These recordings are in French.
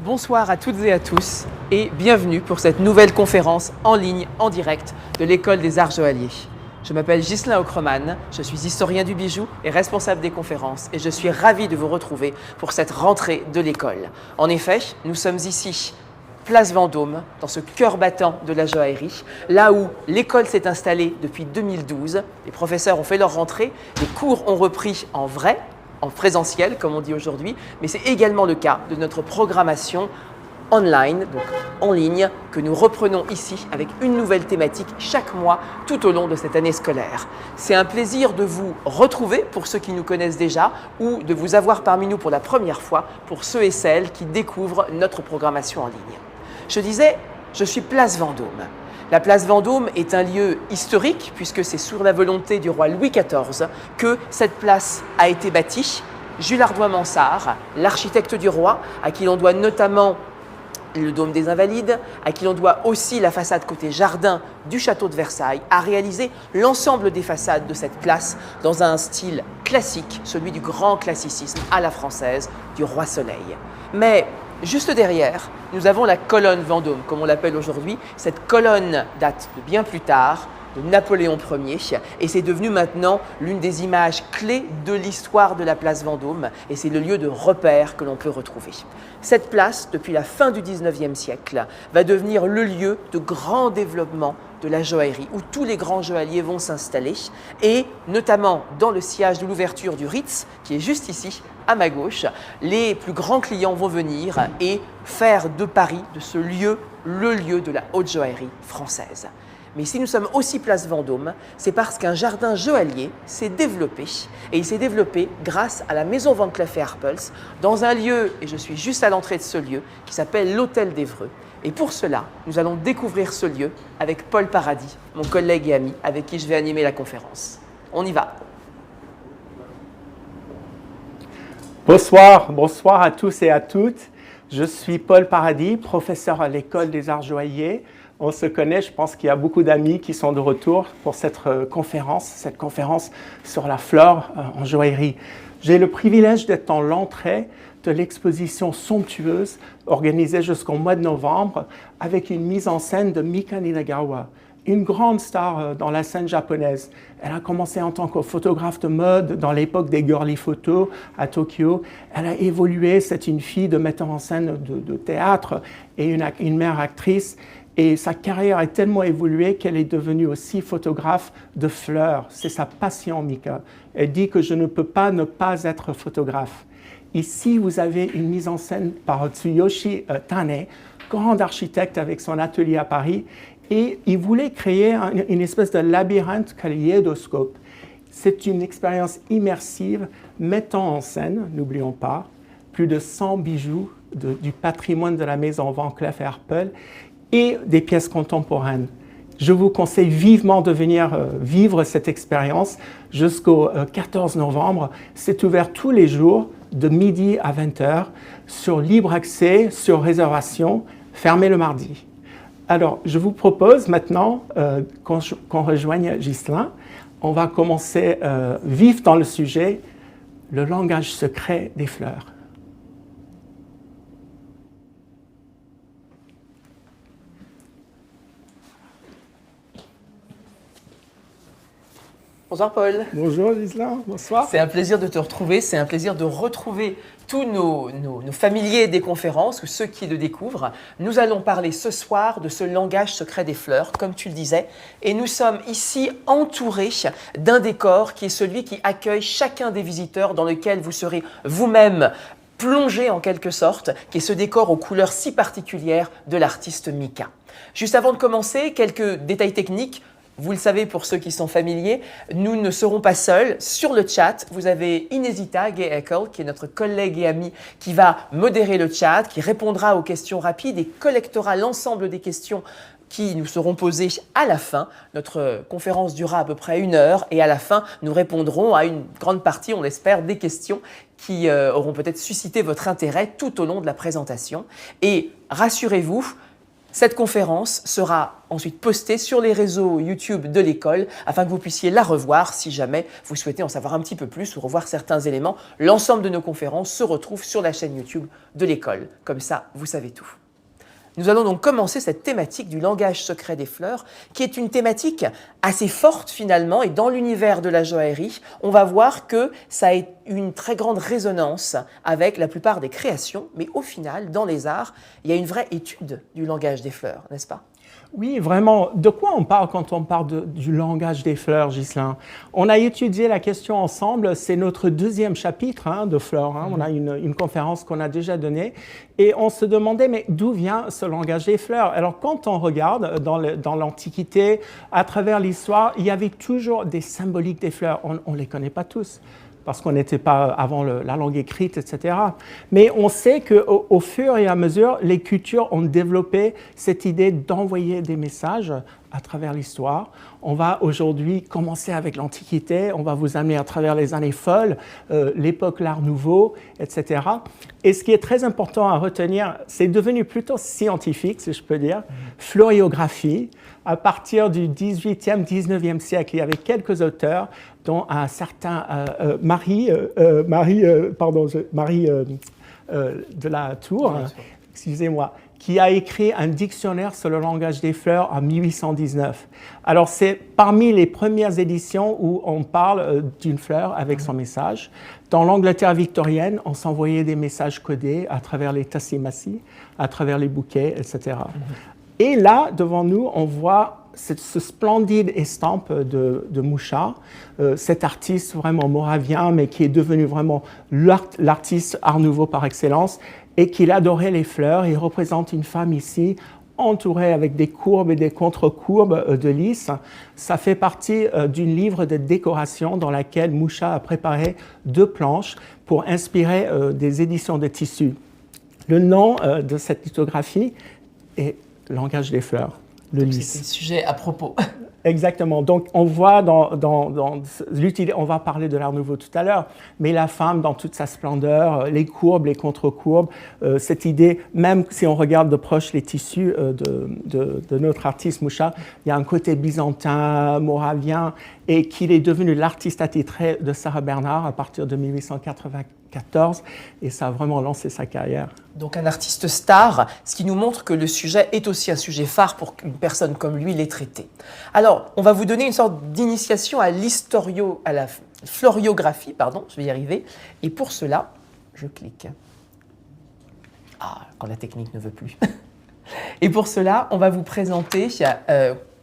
Bonsoir à toutes et à tous et bienvenue pour cette nouvelle conférence en ligne, en direct de l'École des Arts Joailliers. Je m'appelle Ghislain Aucreman, je suis historien du bijou et responsable des conférences et je suis ravi de vous retrouver pour cette rentrée de l'école. En effet, nous sommes ici, place Vendôme, dans ce cœur battant de la joaillerie, là où l'école s'est installée depuis 2012. Les professeurs ont fait leur rentrée, les cours ont repris en vrai, en présentiel, comme on dit aujourd'hui, mais c'est également le cas de notre programmation online, donc en ligne, que nous reprenons ici avec une nouvelle thématique chaque mois tout au long de cette année scolaire. C'est un plaisir de vous retrouver pour ceux qui nous connaissent déjà ou de vous avoir parmi nous pour la première fois pour ceux et celles qui découvrent notre programmation en ligne. Je disais, je suis place Vendôme. La place Vendôme est un lieu historique puisque c'est sur la volonté du roi Louis XIV que cette place a été bâtie. Jules Ardois-Mansart, l'architecte du roi, à qui l'on doit notamment le dôme des Invalides, à qui l'on doit aussi la façade côté jardin du château de Versailles, a réalisé l'ensemble des façades de cette place dans un style classique, celui du grand classicisme à la française du roi Soleil. Mais juste derrière, nous avons la colonne Vendôme, comme on l'appelle aujourd'hui. Cette colonne date de bien plus tard, de Napoléon Ier, et c'est devenu maintenant l'une des images clés de l'histoire de la place Vendôme, et c'est le lieu de repère que l'on peut retrouver. Cette place, depuis la fin du XIXe siècle, va devenir le lieu de grand développement de la joaillerie, où tous les grands joailliers vont s'installer, et notamment dans le sillage de l'ouverture du Ritz, qui est juste ici, à ma gauche, les plus grands clients vont venir et faire de Paris, de ce lieu, le lieu de la haute joaillerie française. Mais si nous sommes aussi place Vendôme, c'est parce qu'un jardin joaillier s'est développé, et il s'est développé grâce à la maison Van Cleef & Arpels, dans un lieu, et je suis juste à l'entrée de ce lieu, qui s'appelle l'Hôtel d'Évreux. Et pour cela, nous allons découvrir ce lieu avec Paul Paradis, mon collègue et ami, avec qui je vais animer la conférence. On y va. Bonsoir à tous et à toutes. Je suis Paul Paradis, professeur à l'École des Arts Joailliers. On se connaît, je pense qu'il y a beaucoup d'amis qui sont de retour pour cette conférence sur la flore en joaillerie. J'ai le privilège d'être dans l'entrée de l'exposition somptueuse organisée jusqu'au mois de novembre avec une mise en scène de Mika Ninagawa, une grande star dans la scène japonaise. Elle a commencé en tant que photographe de mode dans l'époque des girly photos à Tokyo. Elle a évolué, c'est une fille de metteur en scène de théâtre et une mère actrice. Et sa carrière a tellement évolué qu'elle est devenue aussi photographe de fleurs. C'est sa passion, Mika. Elle dit que je ne peux pas ne pas être photographe. Ici, vous avez une mise en scène par Tsuyoshi Tane, grand architecte avec son atelier à Paris. Et il voulait créer une espèce de labyrinthe kaléidoscope. C'est une expérience immersive mettant en scène, n'oublions pas, plus de 100 bijoux du patrimoine de la maison Van Cleef & Arpels et des pièces contemporaines. Je vous conseille vivement de venir vivre cette expérience jusqu'au 14 novembre. C'est ouvert tous les jours de midi à 20h sur libre accès, sur réservation, fermé le mardi. Alors, je vous propose maintenant qu'on rejoigne Ghislain. On va commencer vif dans le sujet, le langage secret des fleurs. Bonsoir Paul. Bonjour Ghislain, bonsoir. C'est un plaisir de te retrouver, c'est un plaisir de retrouver tous nos familiers des conférences ou ceux qui le découvrent. Nous allons parler ce soir de ce langage secret des fleurs, comme tu le disais, et nous sommes ici entourés d'un décor qui est celui qui accueille chacun des visiteurs dans lequel vous serez vous-même plongé en quelque sorte, qui est ce décor aux couleurs si particulières de l'artiste Mika. Juste avant de commencer, quelques détails techniques. Vous le savez pour ceux qui sont familiers, nous ne serons pas seuls. Sur le chat, vous avez Inesita Gay-Eckel, qui est notre collègue et ami, qui va modérer le chat, qui répondra aux questions rapides et collectera l'ensemble des questions qui nous seront posées à la fin. Notre conférence durera à peu près 1 heure et à la fin, nous répondrons à une grande partie, on l'espère, des questions qui auront peut-être suscité votre intérêt tout au long de la présentation. Et rassurez-vous, Cette conférence sera ensuite postée sur les réseaux YouTube de l'école afin que vous puissiez la revoir si jamais vous souhaitez en savoir un petit peu plus ou revoir certains éléments. L'ensemble de nos conférences se retrouve sur la chaîne YouTube de l'école. Comme ça, vous savez tout. Nous allons donc commencer cette thématique du langage secret des fleurs, qui est une thématique assez forte finalement, et dans l'univers de la joaillerie, on va voir que ça a une très grande résonance avec la plupart des créations, mais au final, dans les arts, il y a une vraie étude du langage des fleurs, n'est-ce pas ? Oui, vraiment. De quoi on parle quand on parle du langage des fleurs, Ghislain? On a étudié la question ensemble. C'est notre deuxième chapitre de fleurs. On a une conférence qu'on a déjà donnée. Et on se demandait, mais d'où vient ce langage des fleurs? Alors, quand on regarde dans l'Antiquité, à travers l'histoire, il y avait toujours des symboliques des fleurs. On ne les connaît pas tous, parce qu'on n'était pas avant la langue écrite, etc. Mais on sait qu'au fur et à mesure, les cultures ont développé cette idée d'envoyer des messages à travers l'histoire. On va aujourd'hui commencer avec l'Antiquité, on va vous amener à travers les années folles, l'époque l'Art nouveau, etc. Et ce qui est très important à retenir, c'est devenu plutôt scientifique, si je peux dire, floriographie. À partir du 18e, 19e siècle, il y avait quelques auteurs, dont un certain Marie de la Tour, excusez-moi, qui a écrit un dictionnaire sur le langage des fleurs en 1819. Alors, c'est parmi les premières éditions où on parle d'une fleur avec son message. Dans l'Angleterre victorienne, on s'envoyait des messages codés à travers les tassis-massis, à travers les bouquets, etc. Et là, devant nous, on voit ce splendide estampe de Mucha, cet artiste vraiment moravien, mais qui est devenu vraiment l'artiste Art nouveau par excellence, et qu'il adorait les fleurs. Il représente une femme ici, entourée avec des courbes et des contre-courbes de lys. Ça fait partie d'une livre de décoration dans laquelle Mucha a préparé 2 planches pour inspirer des éditions de tissus. Le nom de cette lithographie est Langage des fleurs. Le lys. C'est le sujet à propos. Exactement. Donc, on voit on va parler de l'Art nouveau tout à l'heure, mais la femme dans toute sa splendeur, les courbes, les contre-courbes, cette idée, même si on regarde de proche les tissus de notre artiste Mucha, il y a un côté byzantin, moravien, et qu'il est devenu l'artiste attitré de Sarah Bernhardt à partir de 1894, et ça a vraiment lancé sa carrière. Donc un artiste star, ce qui nous montre que le sujet est aussi un sujet phare pour qu'une personne comme lui l'ait traité. Alors, on va vous donner une sorte d'initiation à la floriographie, je vais y arriver, et pour cela, je clique. Ah, quand la technique ne veut plus. Et pour cela, on va vous présenter,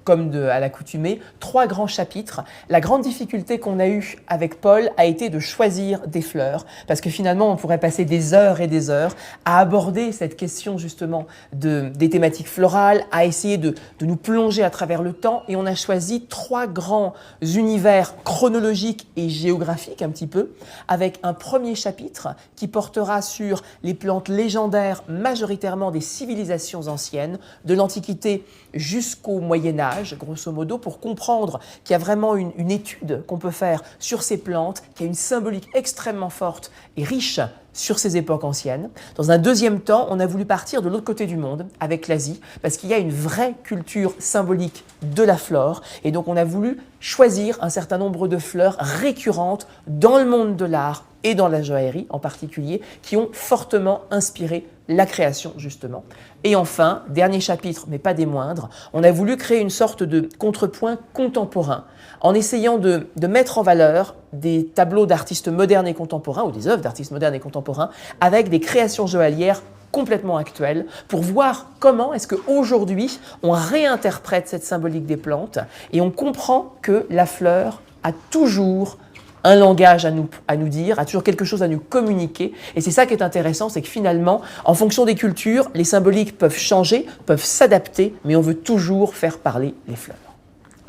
comme à l'accoutumée, 3 grands chapitres. La grande difficulté qu'on a eue avec Paul a été de choisir des fleurs, parce que finalement, on pourrait passer des heures et des heures à aborder cette question justement des thématiques florales, à essayer de nous plonger à travers le temps, et on a choisi 3 grands univers chronologiques et géographiques un petit peu, avec un premier chapitre qui portera sur les plantes légendaires, majoritairement des civilisations anciennes, de l'Antiquité jusqu'au Moyen-Âge, grosso modo, pour comprendre qu'il y a vraiment une étude qu'on peut faire sur ces plantes, qui a une symbolique extrêmement forte et riche sur ces époques anciennes. Dans un deuxième temps, on a voulu partir de l'autre côté du monde, avec l'Asie, parce qu'il y a une vraie culture symbolique de la flore, et donc on a voulu choisir un certain nombre de fleurs récurrentes dans le monde de l'art et dans la joaillerie en particulier, qui ont fortement inspiré la création, justement. Et enfin, dernier chapitre, mais pas des moindres, on a voulu créer une sorte de contrepoint contemporain, en essayant de mettre en valeur des tableaux d'artistes modernes et contemporains, ou des œuvres d'artistes modernes et contemporains, avec des créations joaillières complètement actuelles, pour voir comment est-ce qu'aujourd'hui, on réinterprète cette symbolique des plantes, et on comprend que la fleur a toujours un langage à nous dire, a toujours quelque chose à nous communiquer. Et c'est ça qui est intéressant, c'est que finalement, en fonction des cultures, les symboliques peuvent changer, peuvent s'adapter, mais on veut toujours faire parler les fleurs.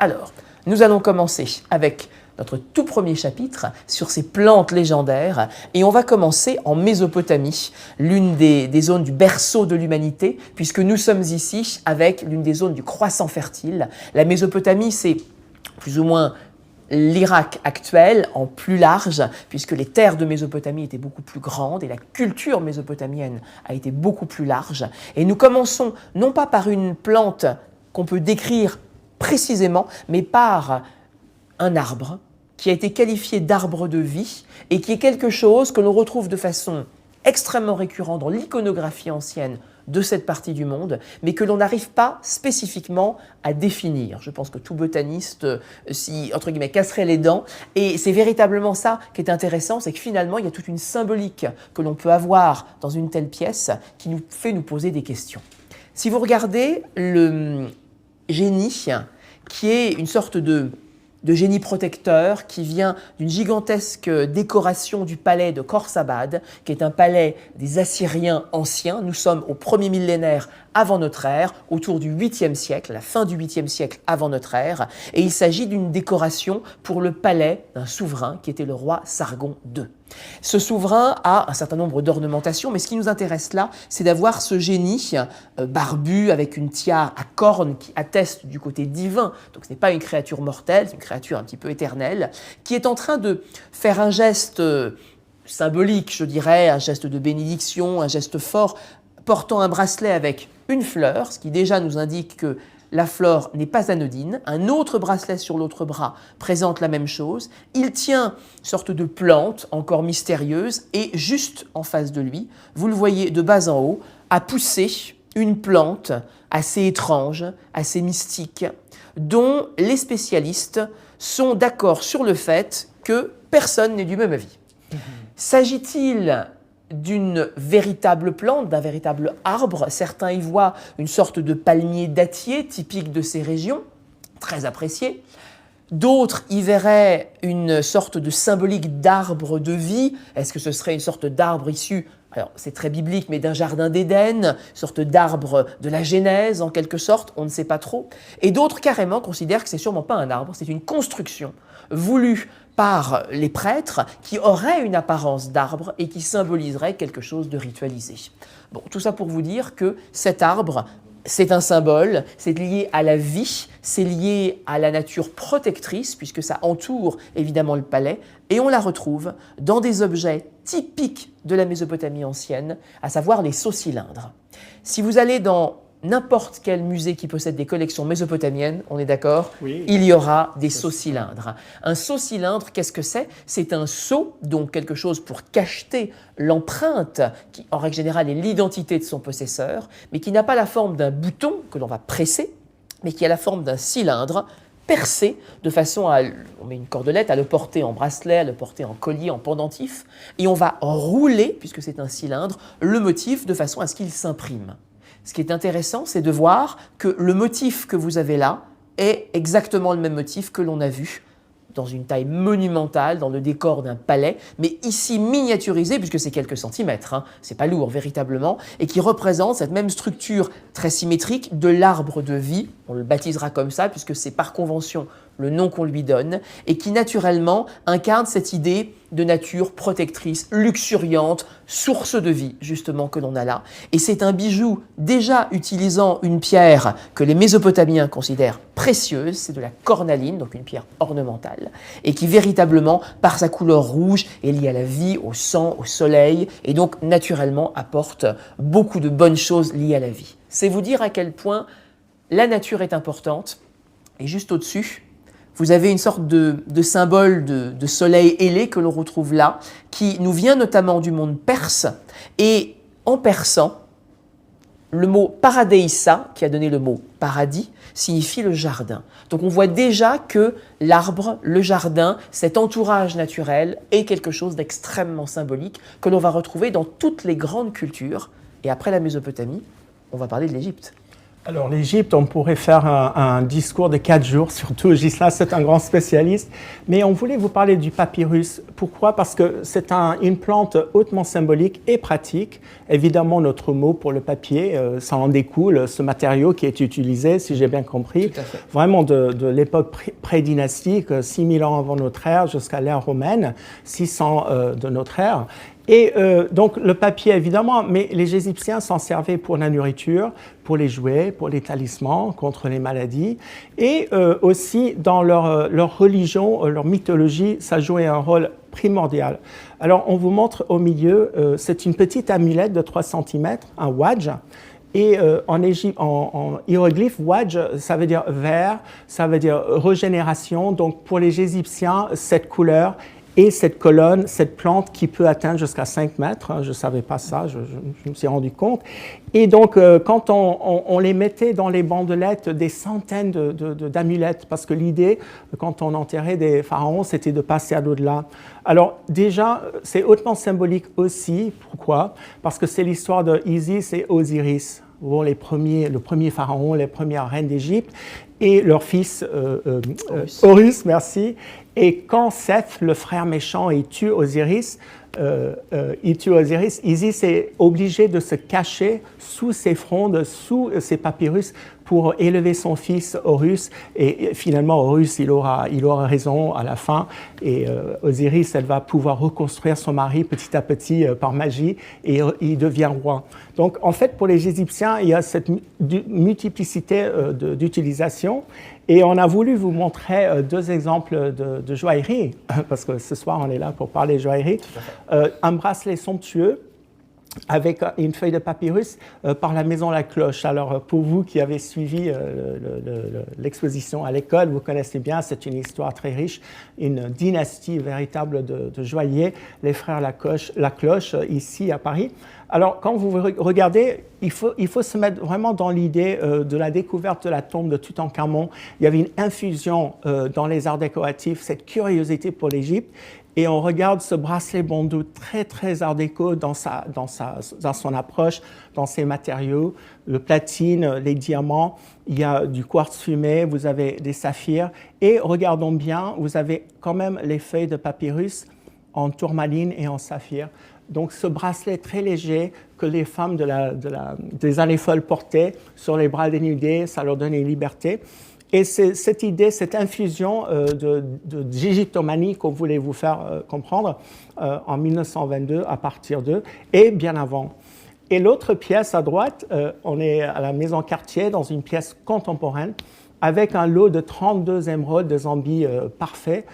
Alors, nous allons commencer avec notre tout premier chapitre sur ces plantes légendaires, et on va commencer en Mésopotamie, l'une des zones du berceau de l'humanité, puisque nous sommes ici avec l'une des zones du croissant fertile. La Mésopotamie, c'est plus ou moins l'Irak actuel en plus large, puisque les terres de Mésopotamie étaient beaucoup plus grandes et la culture mésopotamienne a été beaucoup plus large. Et nous commençons non pas par une plante qu'on peut décrire précisément, mais par un arbre qui a été qualifié d'arbre de vie et qui est quelque chose que l'on retrouve de façon extrêmement récurrente dans l'iconographie ancienne de cette partie du monde, mais que l'on n'arrive pas spécifiquement à définir. Je pense que tout botaniste s'y, entre guillemets, casserait les dents. Et c'est véritablement ça qui est intéressant, c'est que finalement, il y a toute une symbolique que l'on peut avoir dans une telle pièce qui nous fait nous poser des questions. Si vous regardez le génie, qui est une sorte de génie protecteur qui vient d'une gigantesque décoration du palais de Khorsabad, qui est un palais des Assyriens anciens. Nous sommes au 1er millénaire avant notre ère, autour du 8e siècle, la fin du 8e siècle avant notre ère, et il s'agit d'une décoration pour le palais d'un souverain qui était le roi Sargon II. Ce souverain a un certain nombre d'ornementations, mais ce qui nous intéresse là, c'est d'avoir ce génie barbu avec une tiare à cornes qui atteste du côté divin, donc ce n'est pas une créature mortelle, c'est une créature un petit peu éternelle, qui est en train de faire un geste symbolique, je dirais, un geste de bénédiction, un geste fort, portant un bracelet avec une fleur, ce qui déjà nous indique que la fleur n'est pas anodine. Un autre bracelet sur l'autre bras présente la même chose. Il tient une sorte de plante encore mystérieuse et juste en face de lui, vous le voyez de bas en haut, a poussé une plante assez étrange, assez mystique, dont les spécialistes sont d'accord sur le fait que personne n'est du même avis. S'agit-il d'une véritable plante, d'un véritable arbre? Certains y voient une sorte de palmier dattier typique de ces régions, très apprécié. D'autres y verraient une sorte de symbolique d'arbre de vie. Est-ce que ce serait une sorte d'arbre issu, alors c'est très biblique, mais d'un jardin d'Éden, une sorte d'arbre de la Genèse en quelque sorte, on ne sait pas trop. Et d'autres carrément considèrent que c'est sûrement pas un arbre, c'est une construction voulue par les prêtres qui aurait une apparence d'arbre et qui symboliserait quelque chose de ritualisé. Bon, tout ça pour vous dire que cet arbre, c'est un symbole, c'est lié à la vie, c'est lié à la nature protectrice, puisque ça entoure évidemment le palais, et on la retrouve dans des objets typiques de la Mésopotamie ancienne, à savoir les seaux cylindres. Si vous allez dans n'importe quel musée qui possède des collections mésopotamiennes, on est d'accord, oui, il y aura des seaux cylindres. Un seau cylindre, qu'est-ce que c'est? C'est un sceau, donc quelque chose pour cacheter l'empreinte, qui en règle générale est l'identité de son possesseur, mais qui n'a pas la forme d'un bouton que l'on va presser, mais qui a la forme d'un cylindre percé de façon à, on met une cordelette, à le porter en bracelet, à le porter en collier, en pendentif, et on va rouler, puisque c'est un cylindre, le motif de façon à ce qu'il s'imprime. Ce qui est intéressant, c'est de voir que le motif que vous avez là est exactement le même motif que l'on a vu dans une taille monumentale, dans le décor d'un palais, mais ici miniaturisé, puisque c'est quelques centimètres, hein, c'est pas lourd véritablement, et qui représente cette même structure très symétrique de l'arbre de vie, on le baptisera comme ça, puisque c'est par convention le nom qu'on lui donne, et qui naturellement incarne cette idée de nature protectrice, luxuriante, source de vie, justement, que l'on a là. Et c'est un bijou déjà utilisant une pierre que les Mésopotamiens considèrent précieuse, c'est de la cornaline, donc une pierre ornementale, et qui véritablement, par sa couleur rouge, est liée à la vie, au sang, au soleil, et donc naturellement apporte beaucoup de bonnes choses liées à la vie. C'est vous dire à quel point la nature est importante, et juste au-dessus, vous avez une sorte de symbole de soleil ailé que l'on retrouve là, qui nous vient notamment du monde perse. Et en persan, le mot paradéissa, qui a donné le mot paradis, signifie le jardin. Donc on voit déjà que l'arbre, le jardin, cet entourage naturel est quelque chose d'extrêmement symbolique que l'on va retrouver dans toutes les grandes cultures. Et après la Mésopotamie, on va parler de l'Égypte. Alors l'Égypte, on pourrait faire un discours de 4 jours, surtout Ghislain, c'est un grand spécialiste. Mais on voulait vous parler du papyrus. Pourquoi? Parce que c'est une plante hautement symbolique et pratique. Évidemment, notre mot pour le papier, ça en découle, ce matériau qui est utilisé, si j'ai bien compris, vraiment de l'époque pré-dynastique, 6000 ans avant notre ère jusqu'à l'ère romaine, 600 de notre ère. Et donc le papier évidemment, mais les Égyptiens s'en servaient pour la nourriture, pour les jouets, pour les talismans contre les maladies, et aussi dans leur religion, leur mythologie, ça jouait un rôle primordial. Alors on vous montre au milieu, c'est une petite amulette de 3 cm, un wadj. Et en hiéroglyphe, wadj, ça veut dire vert, ça veut dire régénération. Donc pour les Égyptiens, cette couleur et cette colonne, cette plante qui peut atteindre jusqu'à 5 mètres, je ne savais pas ça, je me suis rendu compte. Et donc, quand on les mettait dans les bandelettes, des centaines d'amulettes, parce que l'idée, quand on enterrait des pharaons, c'était de passer à l'au-delà. Alors, déjà, c'est hautement symbolique aussi. Pourquoi? Parce que c'est l'histoire de Isis et Osiris, le premier pharaon, les premières reines d'Égypte, et leur fils Horus, merci. Et quand Seth, le frère méchant, il tue Osiris, Isis est obligé de se cacher sous ses frondes, sous ses papyrus, pour élever son fils Horus. Et finalement, Horus, il aura raison à la fin. Et Osiris, elle va pouvoir reconstruire son mari petit à petit par magie, et il devient roi. Donc, en fait, pour les Égyptiens, il y a cette multiplicité d'utilisation. Et on a voulu vous montrer 2 exemples de joaillerie, parce que ce soir, on est là pour parler joaillerie. Un bracelet somptueux avec une feuille de papyrus par la maison La Cloche. Alors, pour vous qui avez suivi l'exposition à l'école, vous connaissez bien, c'est une histoire très riche, une dynastie véritable de joailliers, les frères La Cloche, ici à Paris. Alors, quand vous regardez, il faut se mettre vraiment dans l'idée de la découverte de la tombe de Toutankhamon. Il y avait une infusion dans les arts décoratifs, cette curiosité pour l'Égypte. Et on regarde ce bracelet bandeau très, très art déco dans son approche, dans ses matériaux, le platine, les diamants, il y a du quartz fumé, vous avez des saphirs. Et regardons bien, vous avez quand même les feuilles de papyrus en tourmaline et en saphir. Donc ce bracelet très léger que les femmes des années folles portaient sur les bras dénudés, ça leur donnait une liberté. Et c'est cette idée, cette infusion d'égyptomanie qu'on voulait vous faire comprendre en 1922 à partir d'eux, et bien avant. Et l'autre pièce à droite, on est à la Maison Cartier dans une pièce contemporaine avec un lot de 32 émeraudes de Zambie parfaits.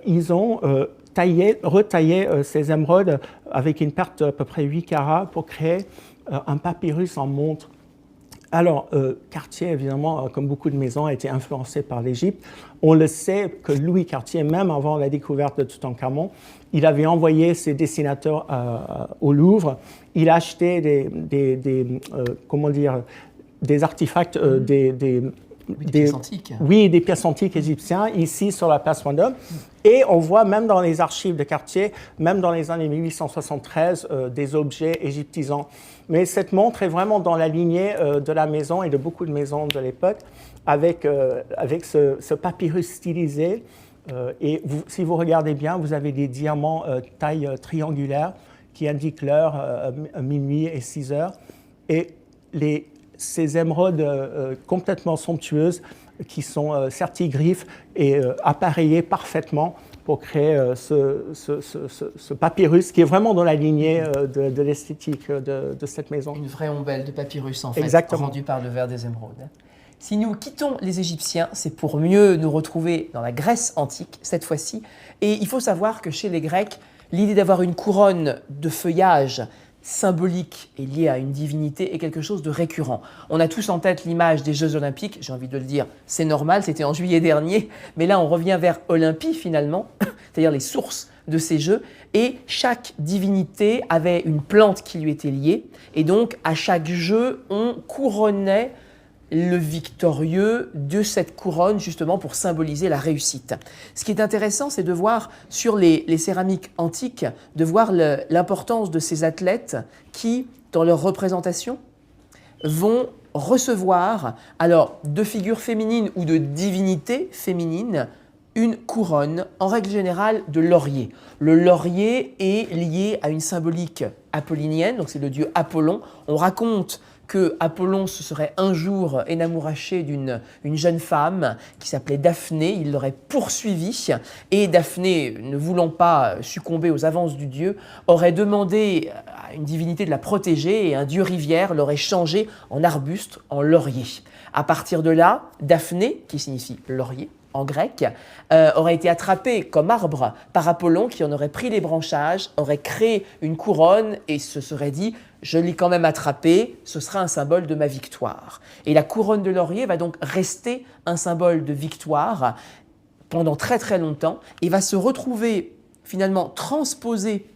Ils ont retaillé ces émeraudes avec une perte d'à peu près 8 carats pour créer un papyrus en montre. Alors, Cartier, évidemment, comme beaucoup de maisons, a été influencé par l'Égypte. On le sait que Louis Cartier, même avant la découverte de Toutankhamon, il avait envoyé ses dessinateurs au Louvre. Il achetait des artefacts, des pièces antiques. Oui, des pièces antiques égyptiennes, ici sur la place Vendôme. Et on voit même dans les archives de Cartier, même dans les années 1873, des objets égyptisants. Mais cette montre est vraiment dans la lignée de la maison et de beaucoup de maisons de l'époque, avec ce papyrus stylisé. Et si vous regardez bien, vous avez des diamants taille triangulaire qui indiquent l'heure, minuit et 6 heures. Et ces émeraudes complètement somptueuses qui sont certigriffes et appareillées parfaitement pour créer ce papyrus qui est vraiment dans la lignée de l'esthétique de cette maison. Une vraie ombelle de papyrus, en fait, exactement, rendue par le verre des émeraudes. Si nous quittons les Égyptiens, c'est pour mieux nous retrouver dans la Grèce antique, cette fois-ci. Et il faut savoir que chez les Grecs, l'idée d'avoir une couronne de feuillage symbolique et liée à une divinité est quelque chose de récurrent. On a tous en tête l'image des Jeux Olympiques, j'ai envie de le dire, c'est normal, c'était en juillet dernier, mais là on revient vers Olympie finalement, c'est-à-dire les sources de ces Jeux, et chaque divinité avait une plante qui lui était liée, et donc à chaque jeu, on couronnait le victorieux de cette couronne justement pour symboliser la réussite. Ce qui est intéressant, c'est de voir sur les céramiques antiques, de voir l'importance de ces athlètes qui, dans leur représentation, vont recevoir, alors de figures féminines ou de divinités féminines, une couronne, en règle générale de laurier. Le laurier est lié à une symbolique apollinienne, donc c'est le dieu Apollon. On raconte que Apollon se serait un jour énamouraché d'une jeune femme qui s'appelait Daphné. Il l'aurait poursuivie et Daphné, ne voulant pas succomber aux avances du dieu, aurait demandé à une divinité de la protéger et un dieu rivière l'aurait changé en arbuste, en laurier. À partir de là, Daphné, qui signifie laurier en grec, aurait été attrapée comme arbre par Apollon qui en aurait pris les branchages, aurait créé une couronne et se serait dit « je l'ai quand même attrapée, ce sera un symbole de ma victoire ». Et la couronne de laurier va donc rester un symbole de victoire pendant très très longtemps et va se retrouver finalement transposée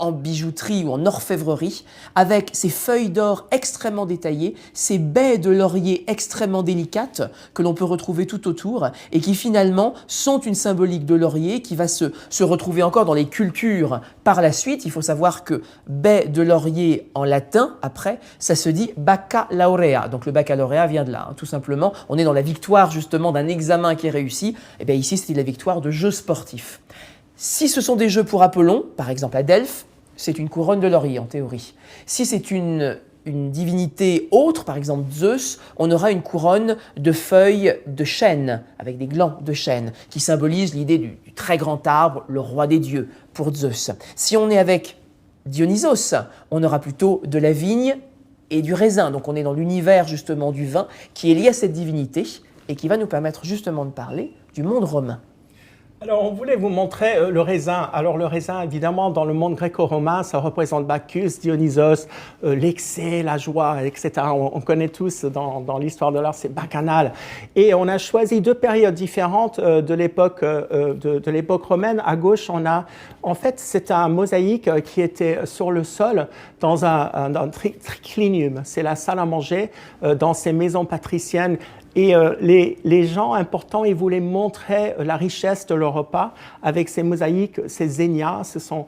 en bijouterie ou en orfèvrerie, avec ces feuilles d'or extrêmement détaillées, ces baies de laurier extrêmement délicates que l'on peut retrouver tout autour et qui finalement sont une symbolique de laurier qui va se retrouver encore dans les cultures par la suite. Il faut savoir que baie de laurier en latin, après, ça se dit baccalaurea. Donc le baccalauréat vient de là, hein, tout simplement. On est dans la victoire justement d'un examen qui est réussi. Et bien ici, c'est la victoire de jeux sportifs. Si ce sont des jeux pour Apollon, par exemple à Delphes, c'est une couronne de laurier en théorie. Si c'est une divinité autre, par exemple Zeus, on aura une couronne de feuilles de chêne, avec des glands de chêne, qui symbolisent l'idée du très grand arbre, le roi des dieux, pour Zeus. Si on est avec Dionysos, on aura plutôt de la vigne et du raisin. Donc on est dans l'univers justement du vin qui est lié à cette divinité et qui va nous permettre justement de parler du monde romain. Alors, on voulait vous montrer le raisin. Alors, le raisin, évidemment, dans le monde gréco-romain, ça représente Bacchus, Dionysos, l'excès, la joie, etc. On connaît tous dans l'histoire de l'art, c'est bacchanal. Et on a choisi deux périodes différentes de l'époque romaine. À gauche, on a, en fait, c'est un mosaïque qui était sur le sol dans un triclinium. C'est la salle à manger dans ces maisons patriciennes. Et les gens importants, ils voulaient montrer la richesse de leur repas avec ces mosaïques, ces zinnias, ce sont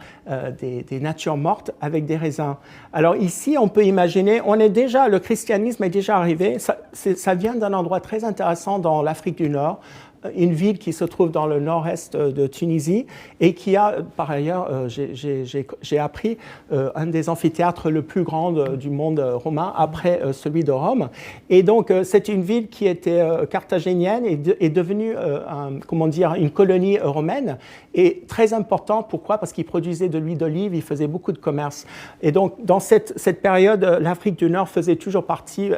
des natures mortes avec des raisins. Alors ici, on peut imaginer, le christianisme est déjà arrivé, ça vient d'un endroit très intéressant dans l'Afrique du Nord, une ville qui se trouve dans le nord-est de Tunisie et qui a, par ailleurs, j'ai appris, un des amphithéâtres le plus grand du monde romain après celui de Rome. Et donc, c'est une ville qui était carthagénienne et est devenue, une colonie romaine et très important. Pourquoi? Parce qu'ils produisaient de l'huile d'olive, ils faisaient beaucoup de commerce. Et donc, dans cette période, l'Afrique du Nord faisait toujours partie,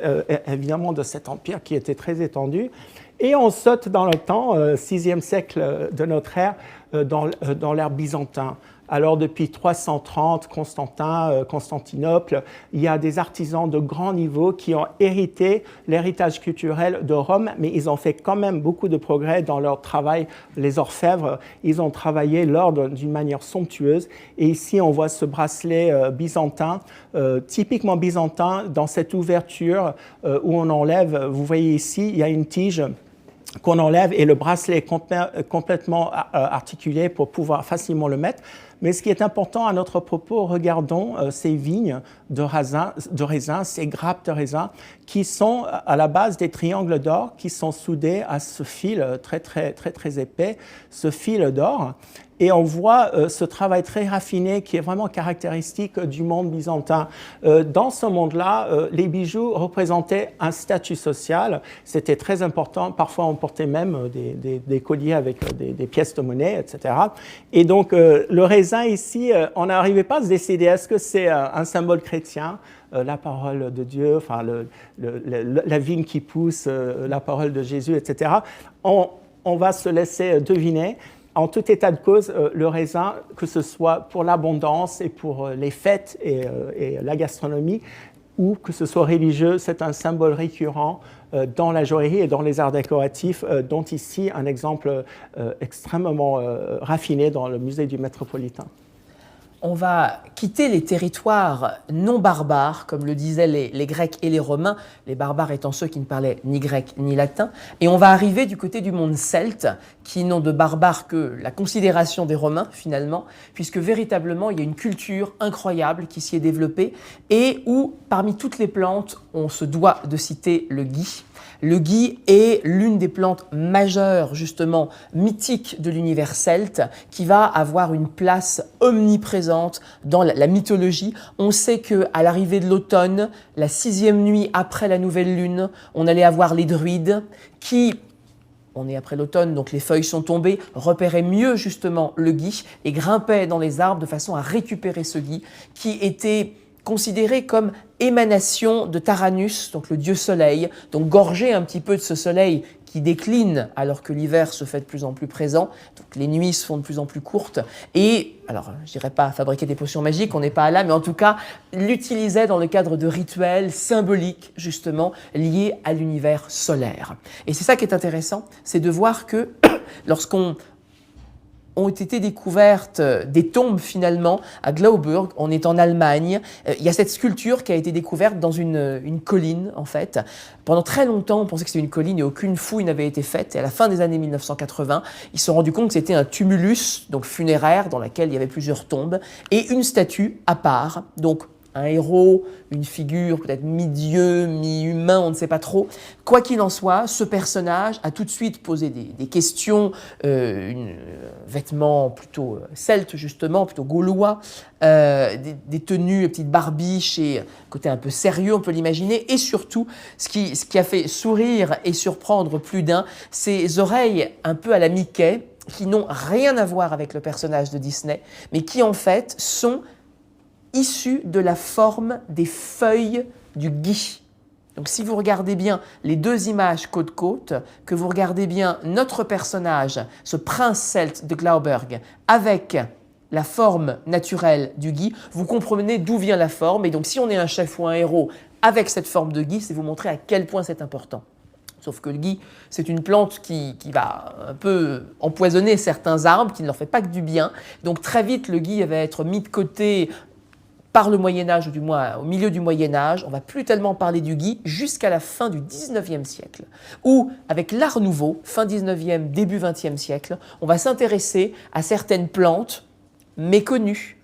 évidemment, de cet empire qui était très étendu. Et on saute dans le temps, 6e siècle de notre ère, dans l'ère byzantin. Alors depuis 330, Constantinople, il y a des artisans de grand niveau qui ont hérité l'héritage culturel de Rome, mais ils ont fait quand même beaucoup de progrès dans leur travail. Les orfèvres, ils ont travaillé l'or d'une manière somptueuse. Et ici, on voit ce bracelet byzantin, typiquement byzantin, dans cette ouverture où on enlève, vous voyez ici, il y a une tige qu'on enlève et le bracelet est complètement articulé pour pouvoir facilement le mettre. Mais ce qui est important à notre propos, regardons ces vignes de raisin, ces grappes de raisin qui sont à la base des triangles d'or qui sont soudés à ce fil très épais, ce fil d'or. Et on voit ce travail très raffiné qui est vraiment caractéristique du monde byzantin. Dans ce monde-là, les bijoux représentaient un statut social. C'était très important. Parfois, on portait même des colliers avec des pièces de monnaie, etc. Et donc, le raisin ici, on n'arrivait pas à se décider, est-ce que c'est un symbole chrétien, la parole de Dieu, enfin la vigne qui pousse, la parole de Jésus, etc. On va se laisser deviner. En tout état de cause, le raisin, que ce soit pour l'abondance et pour les fêtes et la gastronomie, ou que ce soit religieux, c'est un symbole récurrent dans la joaillerie et dans les arts décoratifs, dont ici un exemple extrêmement raffiné dans le musée du Métropolitain. On va quitter les territoires non barbares, comme le disaient les Grecs et les Romains, les barbares étant ceux qui ne parlaient ni grec ni latin, et on va arriver du côté du monde celte, qui n'ont de barbares que la considération des Romains finalement, puisque véritablement il y a une culture incroyable qui s'y est développée, et où parmi toutes les plantes, on se doit de citer le gui. Le gui est l'une des plantes majeures, justement, mythiques de l'univers celte, qui va avoir une place omniprésente dans la mythologie. On sait qu'à l'arrivée de l'automne, la 6e nuit après la nouvelle lune, on allait avoir les druides qui, on est après l'automne, donc les feuilles sont tombées, repéraient mieux justement le gui et grimpaient dans les arbres de façon à récupérer ce gui qui était considéré comme émanation de Taranis, donc le dieu soleil, donc gorgé un petit peu de ce soleil qui décline alors que l'hiver se fait de plus en plus présent, donc les nuits se font de plus en plus courtes, et, alors je dirais pas fabriquer des potions magiques, on n'est pas là, mais en tout cas l'utilisait dans le cadre de rituels symboliques justement liés à l'univers solaire. Et c'est ça qui est intéressant, c'est de voir que lorsqu'on ont été découvertes des tombes finalement à Glauburg, on est en Allemagne. Il y a cette sculpture qui a été découverte dans une colline en fait. Pendant très longtemps, on pensait que c'était une colline et aucune fouille n'avait été faite. Et à la fin des années 1980, ils se sont rendus compte que c'était un tumulus, donc funéraire, dans lequel il y avait plusieurs tombes, et une statue à part, donc un héros, une figure peut-être mi-dieu, mi-humain, on ne sait pas trop. Quoi qu'il en soit, ce personnage a tout de suite posé des questions, vêtements plutôt celtes justement, plutôt gaulois, des tenues, petites barbiches et côté un peu sérieux, on peut l'imaginer. Et surtout, ce qui a fait sourire et surprendre plus d'un, ses oreilles un peu à la Mickey, qui n'ont rien à voir avec le personnage de Disney, mais qui en fait sont issus de la forme des feuilles du gui. Donc si vous regardez bien les deux images côte-côte, que vous regardez bien notre personnage, ce prince celte de Glauberg, avec la forme naturelle du gui, vous comprenez d'où vient la forme. Et donc si on est un chef ou un héros avec cette forme de gui, c'est vous montrer à quel point c'est important. Sauf que le gui, c'est une plante qui va un peu empoisonner certains arbres, qui ne leur fait pas que du bien. Donc très vite, le gui va être mis de côté par le Moyen-Âge, ou du moins au milieu du Moyen-Âge. On ne va plus tellement parler du gui jusqu'à la fin du 19e siècle, où, avec l'Art nouveau, fin 19e, début 20e siècle, on va s'intéresser à certaines plantes méconnues,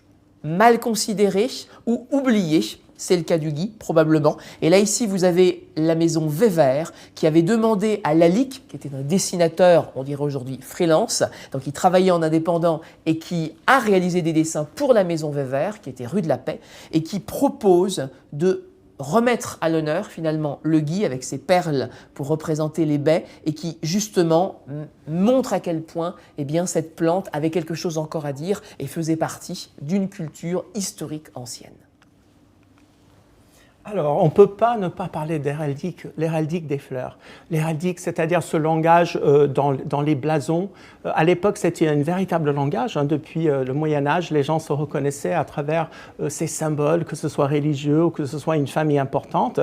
mal considérées ou oubliées. C'est le cas du gui, probablement. Et là, ici, vous avez la maison Weber qui avait demandé à Lalique, qui était un dessinateur, on dirait aujourd'hui freelance, donc il travaillait en indépendant et qui a réalisé des dessins pour la maison Weber, qui était rue de la Paix, et qui propose de remettre à l'honneur finalement le gui avec ses perles pour représenter les baies et qui justement montre à quel point eh bien, cette plante avait quelque chose encore à dire et faisait partie d'une culture historique ancienne. Alors, on ne peut pas ne pas parler d'héraldique, l'héraldique des fleurs. L'héraldique, c'est-à-dire ce langage dans les blasons. À l'époque, c'était un véritable langage. Depuis le Moyen-Âge, les gens se reconnaissaient à travers ces symboles, que ce soit religieux ou que ce soit une famille importante.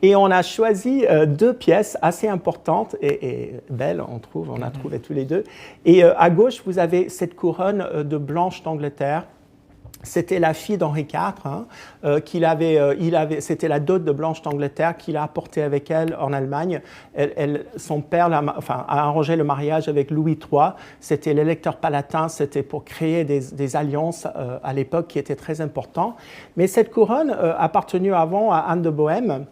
Et on a choisi deux pièces assez importantes et belles, on a trouvé tous les deux. Et à gauche, vous avez cette couronne de Blanche d'Angleterre. C'était la fille d'Henri IV, c'était la dot de Blanche d'Angleterre qu'il a apportée avec elle en Allemagne. Son père a arrangé le mariage avec Louis III. C'était l'électeur palatin, c'était pour créer des alliances à l'époque qui étaient très importantes. Mais cette couronne appartenait avant à Anne de Bohême.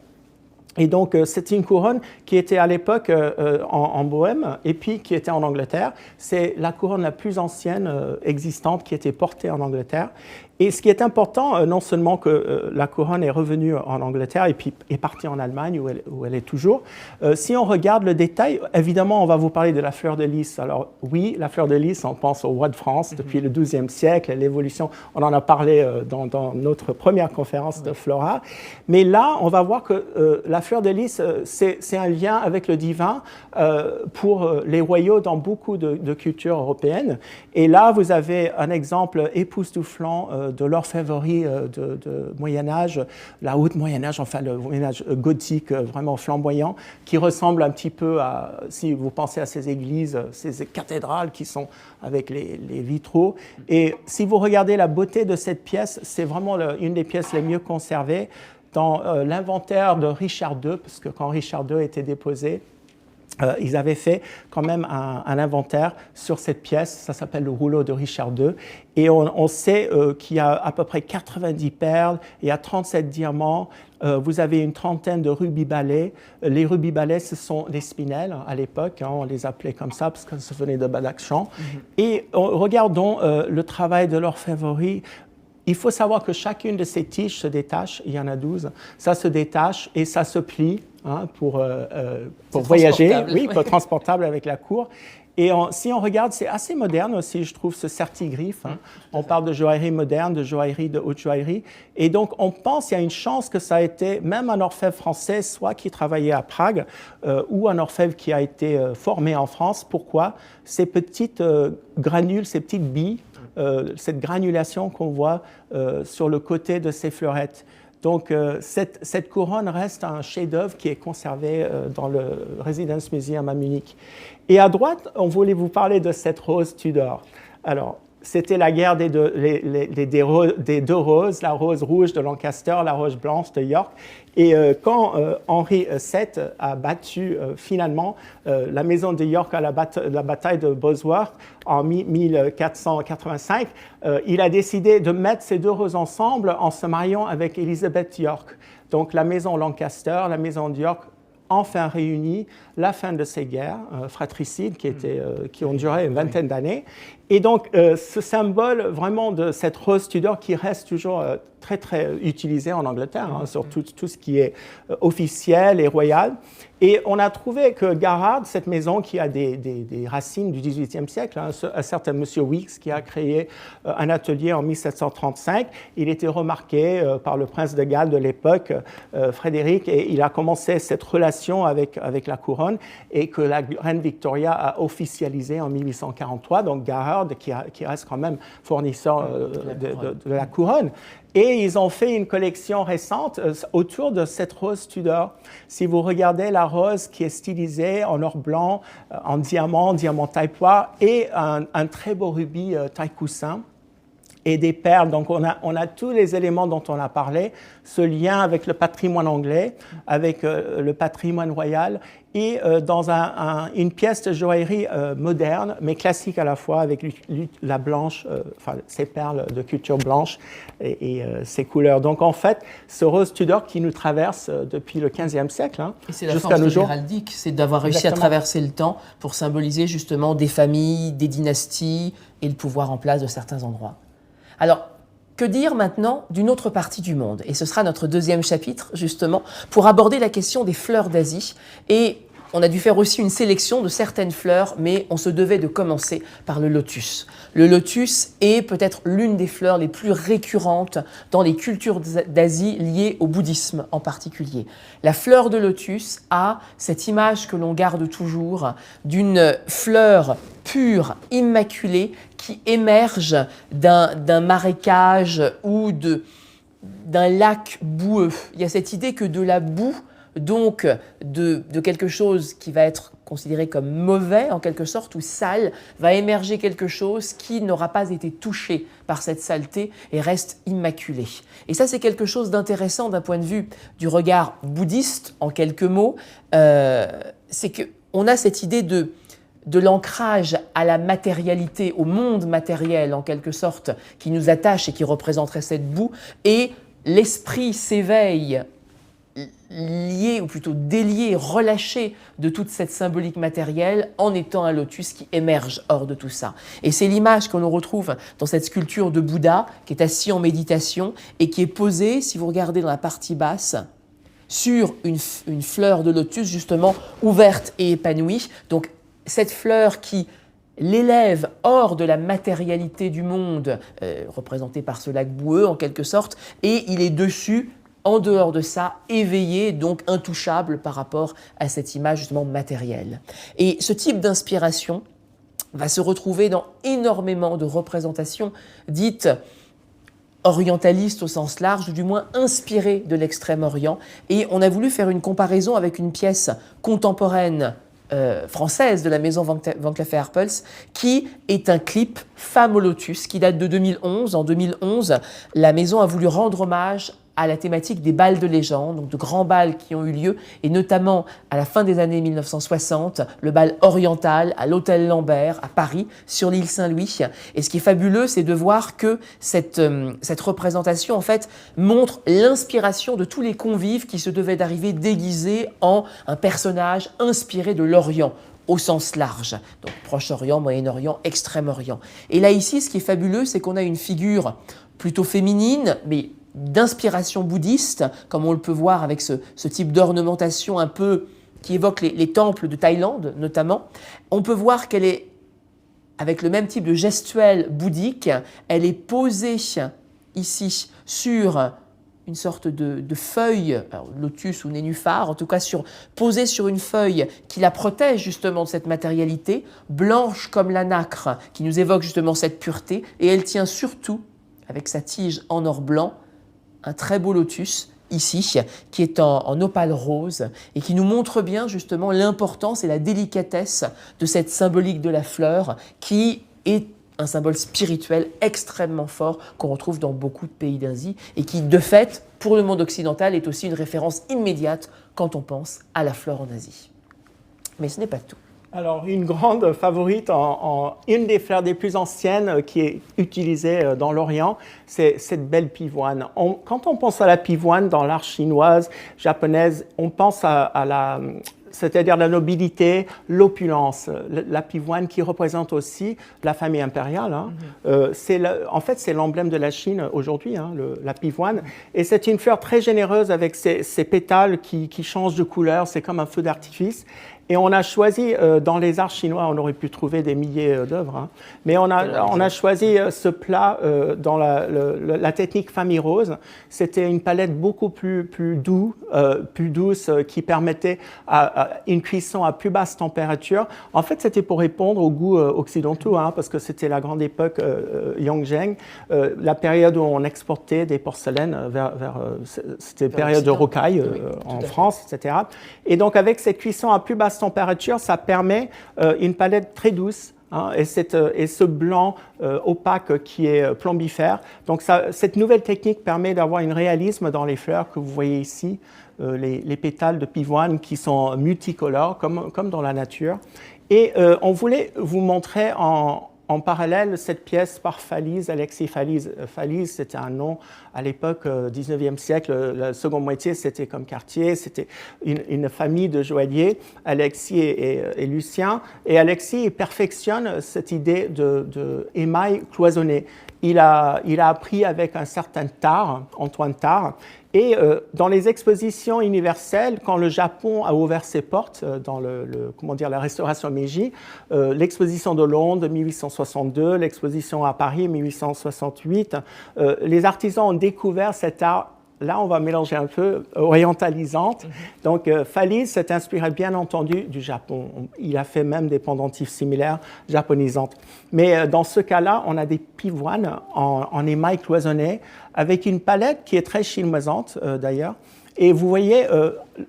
Et donc, c'était une couronne qui était à l'époque en Bohême et puis qui était en Angleterre. C'est la couronne la plus ancienne existante qui était portée en Angleterre. Et ce qui est important, non seulement que la couronne est revenue en Angleterre et puis est partie en Allemagne où elle est toujours, si on regarde le détail, évidemment, on va vous parler de la fleur de lys. Alors oui, la fleur de lys, on pense au roi de France depuis le XIIe siècle, l'évolution, on en a parlé dans notre première conférence de Flora. Mais là, on va voir que la fleur de lys, c'est un lien avec le divin pour les royaux dans beaucoup de cultures européennes. Et là, vous avez un exemple épouse du flanc de l'orfèvrerie de Moyen-Âge, la haute Moyen-Âge, enfin le Moyen-Âge gothique vraiment flamboyant, qui ressemble un petit peu à, si vous pensez à ces églises, ces cathédrales qui sont avec les vitraux. Et si vous regardez la beauté de cette pièce, c'est vraiment une des pièces les mieux conservées dans l'inventaire de Richard II, parce que quand Richard II était déposé, Ils avaient fait quand même un inventaire sur cette pièce, ça s'appelle le rouleau de Richard II, et on sait qu'il y a à peu près 90 perles, il y a 37 diamants, vous avez une trentaine de rubis balais. Les rubis balais, ce sont des spinels à l'époque, on les appelait comme ça parce que ça venait de Badakhshan. Et regardons le travail de l'orfèvrerie. Il faut savoir que chacune de ces tiges se détache, il y en a 12, ça se détache et ça se plie pour voyager, oui, pour transportable avec la cour. Et si on regarde, c'est assez moderne aussi, je trouve, ce certigriffe. On parle de joaillerie moderne, de joaillerie, de haute joaillerie. Et donc, on pense qu'il y a une chance que ça a été même un orfèvre français, soit qui travaillait à Prague, ou un orfèvre qui a été formé en France. Pourquoi? Ces petites granules, ces petites billes, cette granulation qu'on voit sur le côté de ces fleurettes. Donc, cette couronne reste un chef-d'œuvre qui est conservé dans le Residence Museum à Munich. Et à droite, on voulait vous parler de cette rose Tudor. Alors, c'était la guerre des deux roses, la rose rouge de Lancaster, la rose blanche de York. Et quand Henri VII a battu finalement la maison de York à la bataille de Bosworth en 1485, il a décidé de mettre ces deux roses ensemble en se mariant avec Elizabeth York. Donc la maison Lancaster, la maison de York, enfin réunies, la fin de ces guerres fratricides qui ont duré une vingtaine d'années. Et donc, ce symbole vraiment de cette rose Tudor qui reste toujours très, très utilisé en Angleterre, sur tout ce qui est officiel et royal. Et on a trouvé que Garrard, cette maison qui a des racines du XVIIIe siècle, un certain monsieur Weeks qui a créé un atelier en 1735, il était remarqué par le prince de Galles de l'époque, Frédéric, et il a commencé cette relation avec la couronne et que la reine Victoria a officialisé en 1843, donc Garrard qui reste quand même fournisseur de la couronne. Et ils ont fait une collection récente autour de cette rose Tudor. Si vous regardez la rose qui est stylisée en or blanc, en diamant taille poire et un très beau rubis taille coussin et des perles. Donc on a tous les éléments dont on a parlé, ce lien avec le patrimoine anglais, avec le patrimoine royal et dans une pièce de joaillerie moderne, mais classique à la fois, avec la blanche, ces perles de culture blanche et ces couleurs. Donc en fait, ce rose Tudor qui nous traverse depuis le XVe siècle jusqu'à nos jours. C'est l'héraldique, c'est d'avoir réussi à traverser le temps pour symboliser justement des familles, des dynasties et le pouvoir en place de certains endroits. Alors, que dire maintenant d'une autre partie du monde? Et ce sera notre deuxième chapitre, justement, pour aborder la question des fleurs d'Asie. Et on a dû faire aussi une sélection de certaines fleurs, mais on se devait de commencer par le lotus. Le lotus est peut-être l'une des fleurs les plus récurrentes dans les cultures d'Asie liées au bouddhisme en particulier. La fleur de lotus a cette image que l'on garde toujours d'une fleur pure, immaculée, qui émerge d'un marécage ou d'un lac boueux. Il y a cette idée que de la boue, donc de quelque chose qui va être considéré comme mauvais en quelque sorte ou sale, va émerger quelque chose qui n'aura pas été touché par cette saleté et reste immaculé. Et ça, c'est quelque chose d'intéressant d'un point de vue du regard bouddhiste, en quelques mots. C'est qu'on a cette idée de l'ancrage à la matérialité, au monde matériel en quelque sorte, qui nous attache et qui représenterait cette boue, et l'esprit s'éveille lié, ou plutôt délié, relâché de toute cette symbolique matérielle en étant un lotus qui émerge hors de tout ça. Et c'est l'image que l'on retrouve dans cette sculpture de Bouddha qui est assis en méditation et qui est posée, si vous regardez dans la partie basse, sur une fleur de lotus justement ouverte et épanouie. Donc cette fleur qui l'élève hors de la matérialité du monde, représentée par ce lac boueux en quelque sorte, et il est dessus, en dehors de ça, éveillé, donc intouchable par rapport à cette image justement matérielle. Et ce type d'inspiration va se retrouver dans énormément de représentations dites orientalistes au sens large, ou du moins inspirées de l'Extrême-Orient. Et on a voulu faire une comparaison avec une pièce contemporaine française de la maison Van Cleef & Arpels, qui est un clip Femme au lotus, qui date de 2011. En 2011, la maison a voulu rendre hommage à la thématique des bals de légende, donc de grands bals qui ont eu lieu, et notamment à la fin des années 1960, le bal oriental à l'Hôtel Lambert à Paris, sur l'île Saint-Louis. Et ce qui est fabuleux, c'est de voir que cette représentation, en fait, montre l'inspiration de tous les convives qui se devaient d'arriver déguisés en un personnage inspiré de l'Orient, au sens large, donc Proche-Orient, Moyen-Orient, Extrême-Orient. Et là, ici, ce qui est fabuleux, c'est qu'on a une figure plutôt féminine, mais d'inspiration bouddhiste, comme on le peut voir avec ce type d'ornementation un peu qui évoque les temples de Thaïlande, notamment. On peut voir qu'elle est, avec le même type de gestuelle bouddhique, elle est posée ici sur une sorte de feuille, alors, lotus ou nénuphar, en tout cas posée sur une feuille qui la protège justement de cette matérialité, blanche comme la nacre, qui nous évoque justement cette pureté, et elle tient surtout, avec sa tige en or blanc, un très beau lotus, ici, qui est en opale rose, et qui nous montre bien justement l'importance et la délicatesse de cette symbolique de la fleur, qui est un symbole spirituel extrêmement fort qu'on retrouve dans beaucoup de pays d'Asie et qui, de fait, pour le monde occidental, est aussi une référence immédiate quand on pense à la fleur en Asie. Mais ce n'est pas tout. Alors, une grande favorite, une des fleurs des plus anciennes qui est utilisée dans l'Orient, c'est cette belle pivoine. Quand on pense à la pivoine dans l'art chinoise, japonaise, on pense c'est-à-dire la nobilité, l'opulence, la pivoine qui représente aussi la famille impériale. Hein. En fait, c'est l'emblème de la Chine aujourd'hui, hein, la pivoine. Et c'est une fleur très généreuse avec ses pétales qui changent de couleur, c'est comme un feu d'artifice. Et on a choisi, dans les arts chinois, on aurait pu trouver des milliers d'œuvres, hein, mais on a choisi ce plat dans la technique famille rose. C'était une palette beaucoup plus douce, qui permettait une cuisson à plus basse température. En fait, c'était pour répondre aux goûts occidentaux, hein, parce que c'était la grande époque Yongzheng, la période où on exportait des porcelaines c'était la période de rocaille en France, etc. Et donc, avec cette cuisson à plus basse température, ça permet une palette très douce, hein, et ce blanc opaque qui est plombifère. Donc cette nouvelle technique permet d'avoir un réalisme dans les fleurs que vous voyez ici, les pétales de pivoine qui sont multicolores comme dans la nature. Et on voulait vous montrer en parallèle cette pièce par Falise, Alexis Falise. Falise, c'était un nom à l'époque, 19e siècle, la seconde moitié, c'était comme quartier, c'était une famille de joailliers, Alexis et Lucien. Et Alexis perfectionne cette idée de émail cloisonné. Il a appris avec un certain Tard, Antoine Tard. Et dans les expositions universelles, quand le Japon a ouvert ses portes dans la restauration Meiji, l'exposition de Londres 1862, l'exposition à Paris 1868, les artisans ont découvert cet art. Là, on va mélanger un peu orientalisante. Donc, Falise s'est inspiré bien entendu du Japon. Il a fait même des pendentifs similaires japonisantes. Mais dans ce cas-là, on a des pivoines en émail cloisonné avec une palette qui est très chinoisante d'ailleurs. Et vous voyez,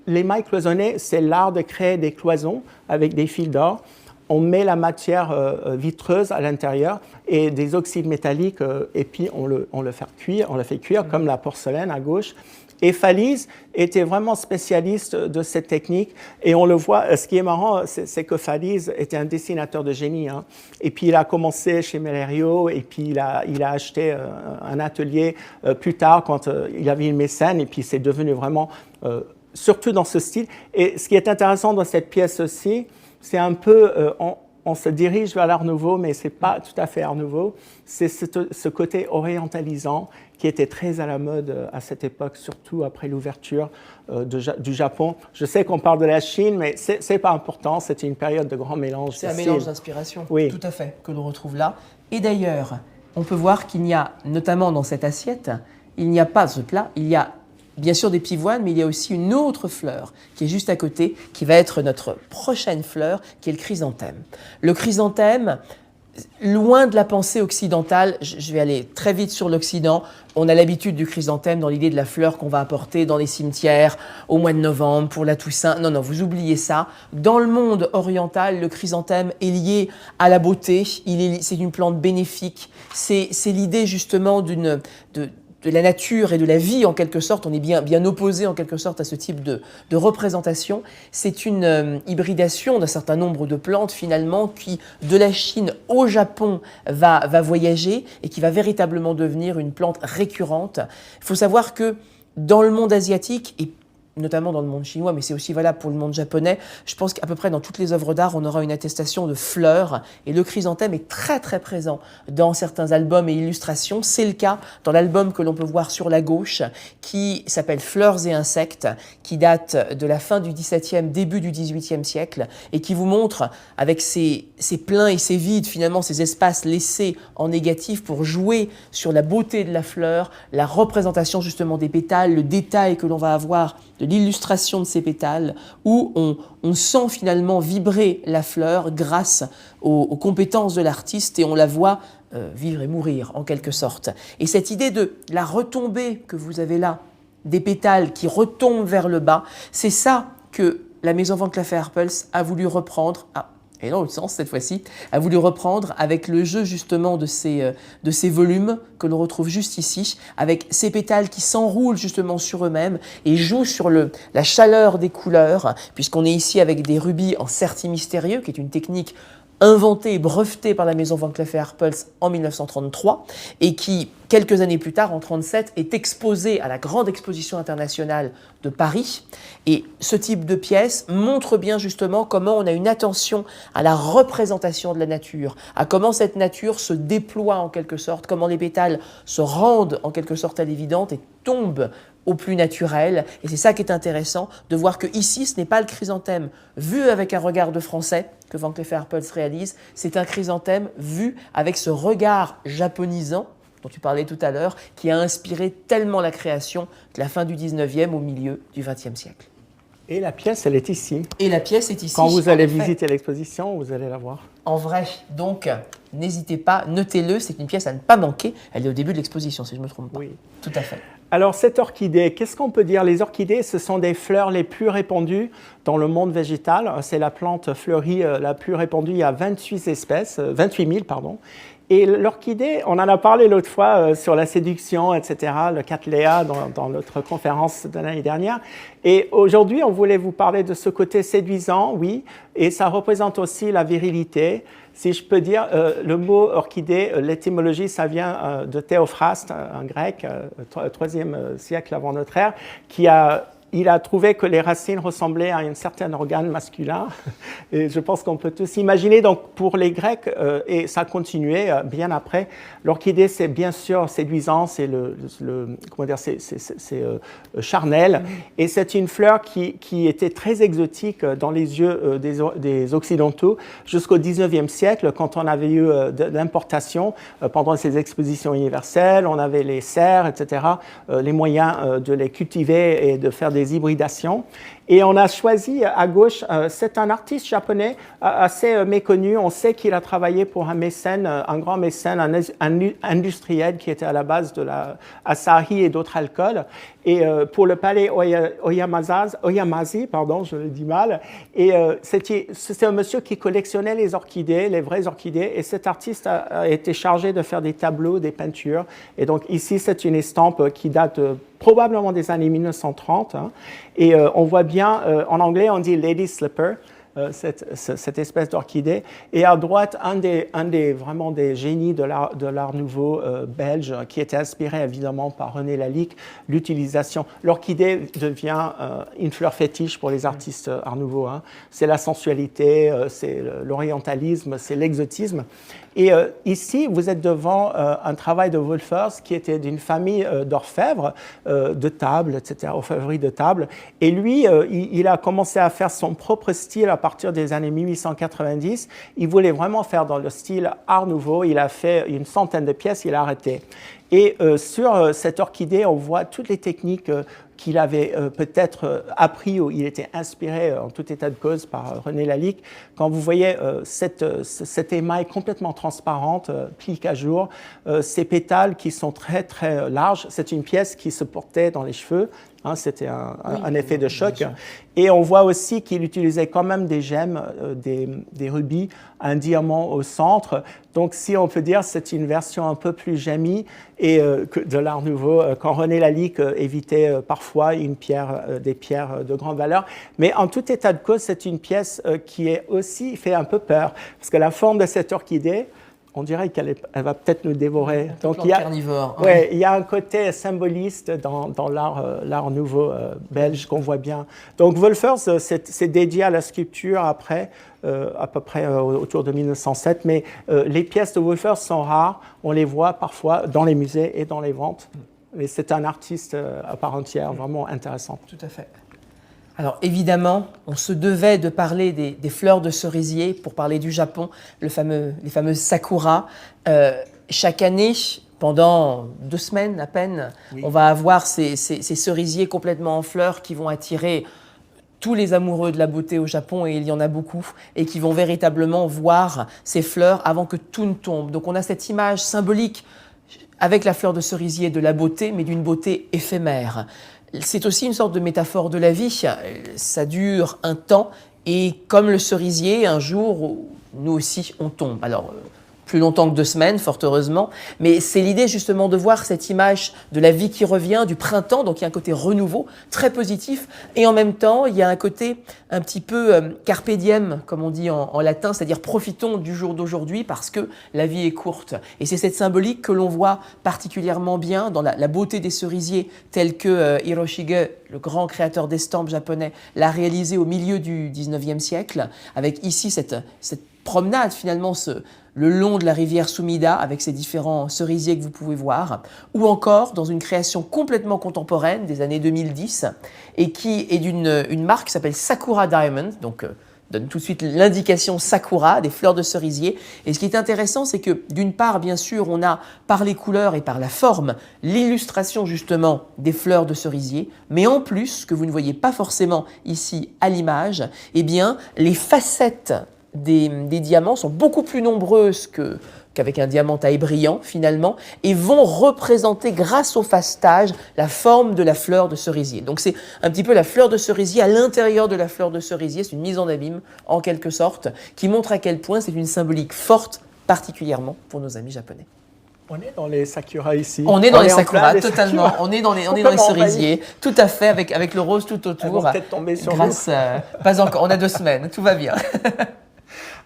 l'émail cloisonné, c'est l'art de créer des cloisons avec des fils d'or. On met la matière vitreuse à l'intérieur et des oxydes métalliques, et puis on le fait cuire comme la porcelaine à gauche. Et Falise était vraiment spécialiste de cette technique. Et on le voit, ce qui est marrant, c'est que Falise était un dessinateur de génie. Hein. Et puis il a commencé chez Mellerio, et puis il a acheté un atelier plus tard quand il avait une mécène, et puis c'est devenu vraiment, surtout dans ce style. Et ce qui est intéressant dans cette pièce aussi, c'est un peu, on se dirige vers l'Art Nouveau, mais ce n'est pas tout à fait Art Nouveau. C'est ce côté orientalisant qui était très à la mode à cette époque, surtout après l'ouverture du Japon. Je sais qu'on parle de la Chine, mais ce n'est pas important. C'était une période de grand mélange. C'est un mélange d'inspiration, oui. Tout à fait, que l'on retrouve là. Et d'ailleurs, on peut voir qu'il y a, notamment dans cette assiette, il n'y a pas ce plat, il y a bien sûr des pivoines, mais il y a aussi une autre fleur qui est juste à côté, qui va être notre prochaine fleur, qui est le chrysanthème. Le chrysanthème, loin de la pensée occidentale, je vais aller très vite sur l'Occident, on a l'habitude du chrysanthème dans l'idée de la fleur qu'on va apporter dans les cimetières au mois de novembre pour la Toussaint. Non, vous oubliez ça. Dans le monde oriental, le chrysanthème est lié à la beauté, c'est une plante bénéfique, c'est l'idée justement la nature et de la vie en quelque sorte. On est bien opposé en quelque sorte à ce type de représentation. C'est une hybridation d'un certain nombre de plantes finalement qui, de la Chine au Japon, va voyager et qui va véritablement devenir une plante récurrente. Il faut savoir que dans le monde asiatique et notamment dans le monde chinois, mais c'est aussi valable pour le monde japonais. Je pense qu'à peu près dans toutes les œuvres d'art, on aura une attestation de fleurs, et le chrysanthème est très très présent dans certains albums et illustrations. C'est le cas dans l'album que l'on peut voir sur la gauche, qui s'appelle Fleurs et insectes, qui date de la fin du XVIIe, début du XVIIIe siècle, et qui vous montre, avec ces pleins et ces vides, finalement, ces espaces laissés en négatif pour jouer sur la beauté de la fleur, la représentation justement des pétales, le détail que l'on va avoir de l'illustration de ces pétales, où on sent finalement vibrer la fleur grâce aux compétences de l'artiste et on la voit vivre et mourir en quelque sorte. Et cette idée de la retombée que vous avez là, des pétales qui retombent vers le bas, c'est ça que la maison Van Cleef & Arpels a voulu reprendre, et dans l'autre sens cette fois-ci, a voulu reprendre avec le jeu justement de ces volumes que l'on retrouve juste ici, avec ces pétales qui s'enroulent justement sur eux-mêmes et jouent sur la chaleur des couleurs, puisqu'on est ici avec des rubis en certi mystérieux, qui est une technique inventée et brevetée par la maison Van Cleef & Arpels en 1933 et qui, quelques années plus tard, en 1937, est exposée à la grande exposition internationale de Paris. Et ce type de pièce montre bien justement comment on a une attention à la représentation de la nature, à comment cette nature se déploie en quelque sorte, comment les pétales se rendent en quelque sorte à l'évidente et tombent au plus naturel. Et c'est ça qui est intéressant, de voir que ici, ce n'est pas le chrysanthème vu avec un regard de français que Van Cleef & Arpels réalise, c'est un chrysanthème vu avec ce regard japonisant dont tu parlais tout à l'heure, qui a inspiré tellement la création de la fin du 19e au milieu du 20e siècle. Et la pièce, elle est ici. Et la pièce est ici. Quand vous allez visiter l'exposition, vous allez la voir. En vrai, donc, n'hésitez pas, notez-le, c'est une pièce à ne pas manquer. Elle est au début de l'exposition, si je ne me trompe pas. Oui. Tout à fait. Alors, cette orchidée, qu'est-ce qu'on peut dire? Les orchidées, ce sont des fleurs les plus répandues dans le monde végétal. C'est la plante fleurie la plus répandue. Il y a 28 000, pardon. Et l'orchidée, on en a parlé l'autre fois sur la séduction, etc., le cattleya dans notre conférence de l'année dernière. Et aujourd'hui, on voulait vous parler de ce côté séduisant, oui, et ça représente aussi la virilité. Si je peux dire, le mot orchidée, l'étymologie, ça vient de Théophraste, un grec, 3e siècle avant notre ère, il a trouvé que les racines ressemblaient à un certain organe masculin. Et je pense qu'on peut tous imaginer. Donc, pour les Grecs, et ça continuait bien après, l'orchidée, c'est bien sûr séduisant, c'est charnel. Et c'est une fleur qui était très exotique dans les yeux des Occidentaux jusqu'au 19e siècle, quand on avait eu l'importation pendant ces expositions universelles. On avait les serres, etc., les moyens de les cultiver et de faire des hybridations. Et on a choisi à gauche, c'est un artiste japonais assez méconnu. On sait qu'il a travaillé pour un mécène, un grand mécène, un industriel qui était à la base de la Asahi et d'autres alcools. Et pour le palais Oyamasi, pardon, je le dis mal. Et c'était un monsieur qui collectionnait les orchidées, les vraies orchidées. Et cet artiste a été chargé de faire des tableaux, des peintures. Et donc ici, c'est une estampe qui date probablement des années 1930. Hein. Et on voit bien, en anglais, on dit Lady Slipper, cette espèce d'orchidée. Et à droite, vraiment des génies de l'art nouveau belge, qui était inspiré évidemment par René Lalique, l'utilisation. L'orchidée devient une fleur fétiche pour les artistes art nouveau. Hein. C'est la sensualité, c'est l'orientalisme, c'est l'exotisme. Et ici, vous êtes devant un travail de Wolfers qui était d'une famille d'orfèvres, de table, etc., orfèvrerie de table. Et lui, il a commencé à faire son propre style à partir des années 1890. Il voulait vraiment faire dans le style art nouveau. Il a fait une centaine de pièces, il a arrêté. Et sur cette orchidée, on voit toutes les techniques qu'il avait peut-être appris ou il était inspiré en tout état de cause par René Lalique. Quand vous voyez cette émail complètement transparente, plique à jour, ces pétales qui sont très très larges, c'est une pièce qui se portait dans les cheveux. Hein, c'était un effet de choc. Et on voit aussi qu'il utilisait quand même des gemmes, des rubis, un diamant au centre. Donc, si on peut dire, c'est une version un peu plus jamie et de l'Art Nouveau, quand René Lalique évitait parfois des pierres de grande valeur. Mais en tout état de cause, c'est une pièce qui est aussi fait un peu peur, parce que la forme de cette orchidée, on dirait qu'elle va peut-être nous dévorer. Donc il y a un côté symboliste dans l'art nouveau belge qu'on voit bien. Donc Wolfers, c'est dédié à la sculpture après, à peu près autour de 1907. Mais les pièces de Wolfers sont rares. On les voit parfois dans les musées et dans les ventes. Mais c'est un artiste à part entière, vraiment intéressant. Tout à fait. Alors évidemment, on se devait de parler des fleurs de cerisier pour parler du Japon, les fameuses sakura. Chaque année, pendant 2 semaines à peine, on va avoir ces cerisiers complètement en fleurs qui vont attirer tous les amoureux de la beauté au Japon, et il y en a beaucoup, et qui vont véritablement voir ces fleurs avant que tout ne tombe. Donc on a cette image symbolique avec la fleur de cerisier de la beauté, mais d'une beauté éphémère. C'est aussi une sorte de métaphore de la vie. Ça dure un temps et comme le cerisier, un jour, nous aussi, on tombe. Alors, plus longtemps que 2 semaines, fort heureusement. Mais c'est l'idée justement de voir cette image de la vie qui revient, du printemps. Donc il y a un côté renouveau, très positif. Et en même temps, il y a un côté un petit peu carpe diem, comme on dit en latin, c'est-à-dire profitons du jour d'aujourd'hui parce que la vie est courte. Et c'est cette symbolique que l'on voit particulièrement bien dans la beauté des cerisiers, tels que Hiroshige, le grand créateur d'estampes japonais, l'a réalisé au milieu du 19e siècle, avec ici cette promenade finalement, le long de la rivière Sumida avec ces différents cerisiers que vous pouvez voir, ou encore dans une création complètement contemporaine des années 2010 et qui est d'une marque qui s'appelle Sakura Diamond, donc donne tout de suite l'indication Sakura, des fleurs de cerisier. Et ce qui est intéressant, c'est que d'une part, bien sûr, on a par les couleurs et par la forme l'illustration justement des fleurs de cerisier, mais en plus, ce que vous ne voyez pas forcément ici à l'image, eh bien, les facettes des diamants sont beaucoup plus nombreuses qu'avec un diamant taille brillant finalement, et vont représenter grâce au facetage la forme de la fleur de cerisier. Donc c'est un petit peu la fleur de cerisier à l'intérieur de la fleur de cerisier, c'est une mise en abîme en quelque sorte, qui montre à quel point c'est une symbolique forte, particulièrement pour nos amis japonais. On est dans les sakura ici. On est dans les sakura, totalement. On est dans les cerisiers, tout à fait, avec le rose tout autour. Elles vont peut-être tomber sur nous. Pas encore, on a 2 semaines, tout va bien.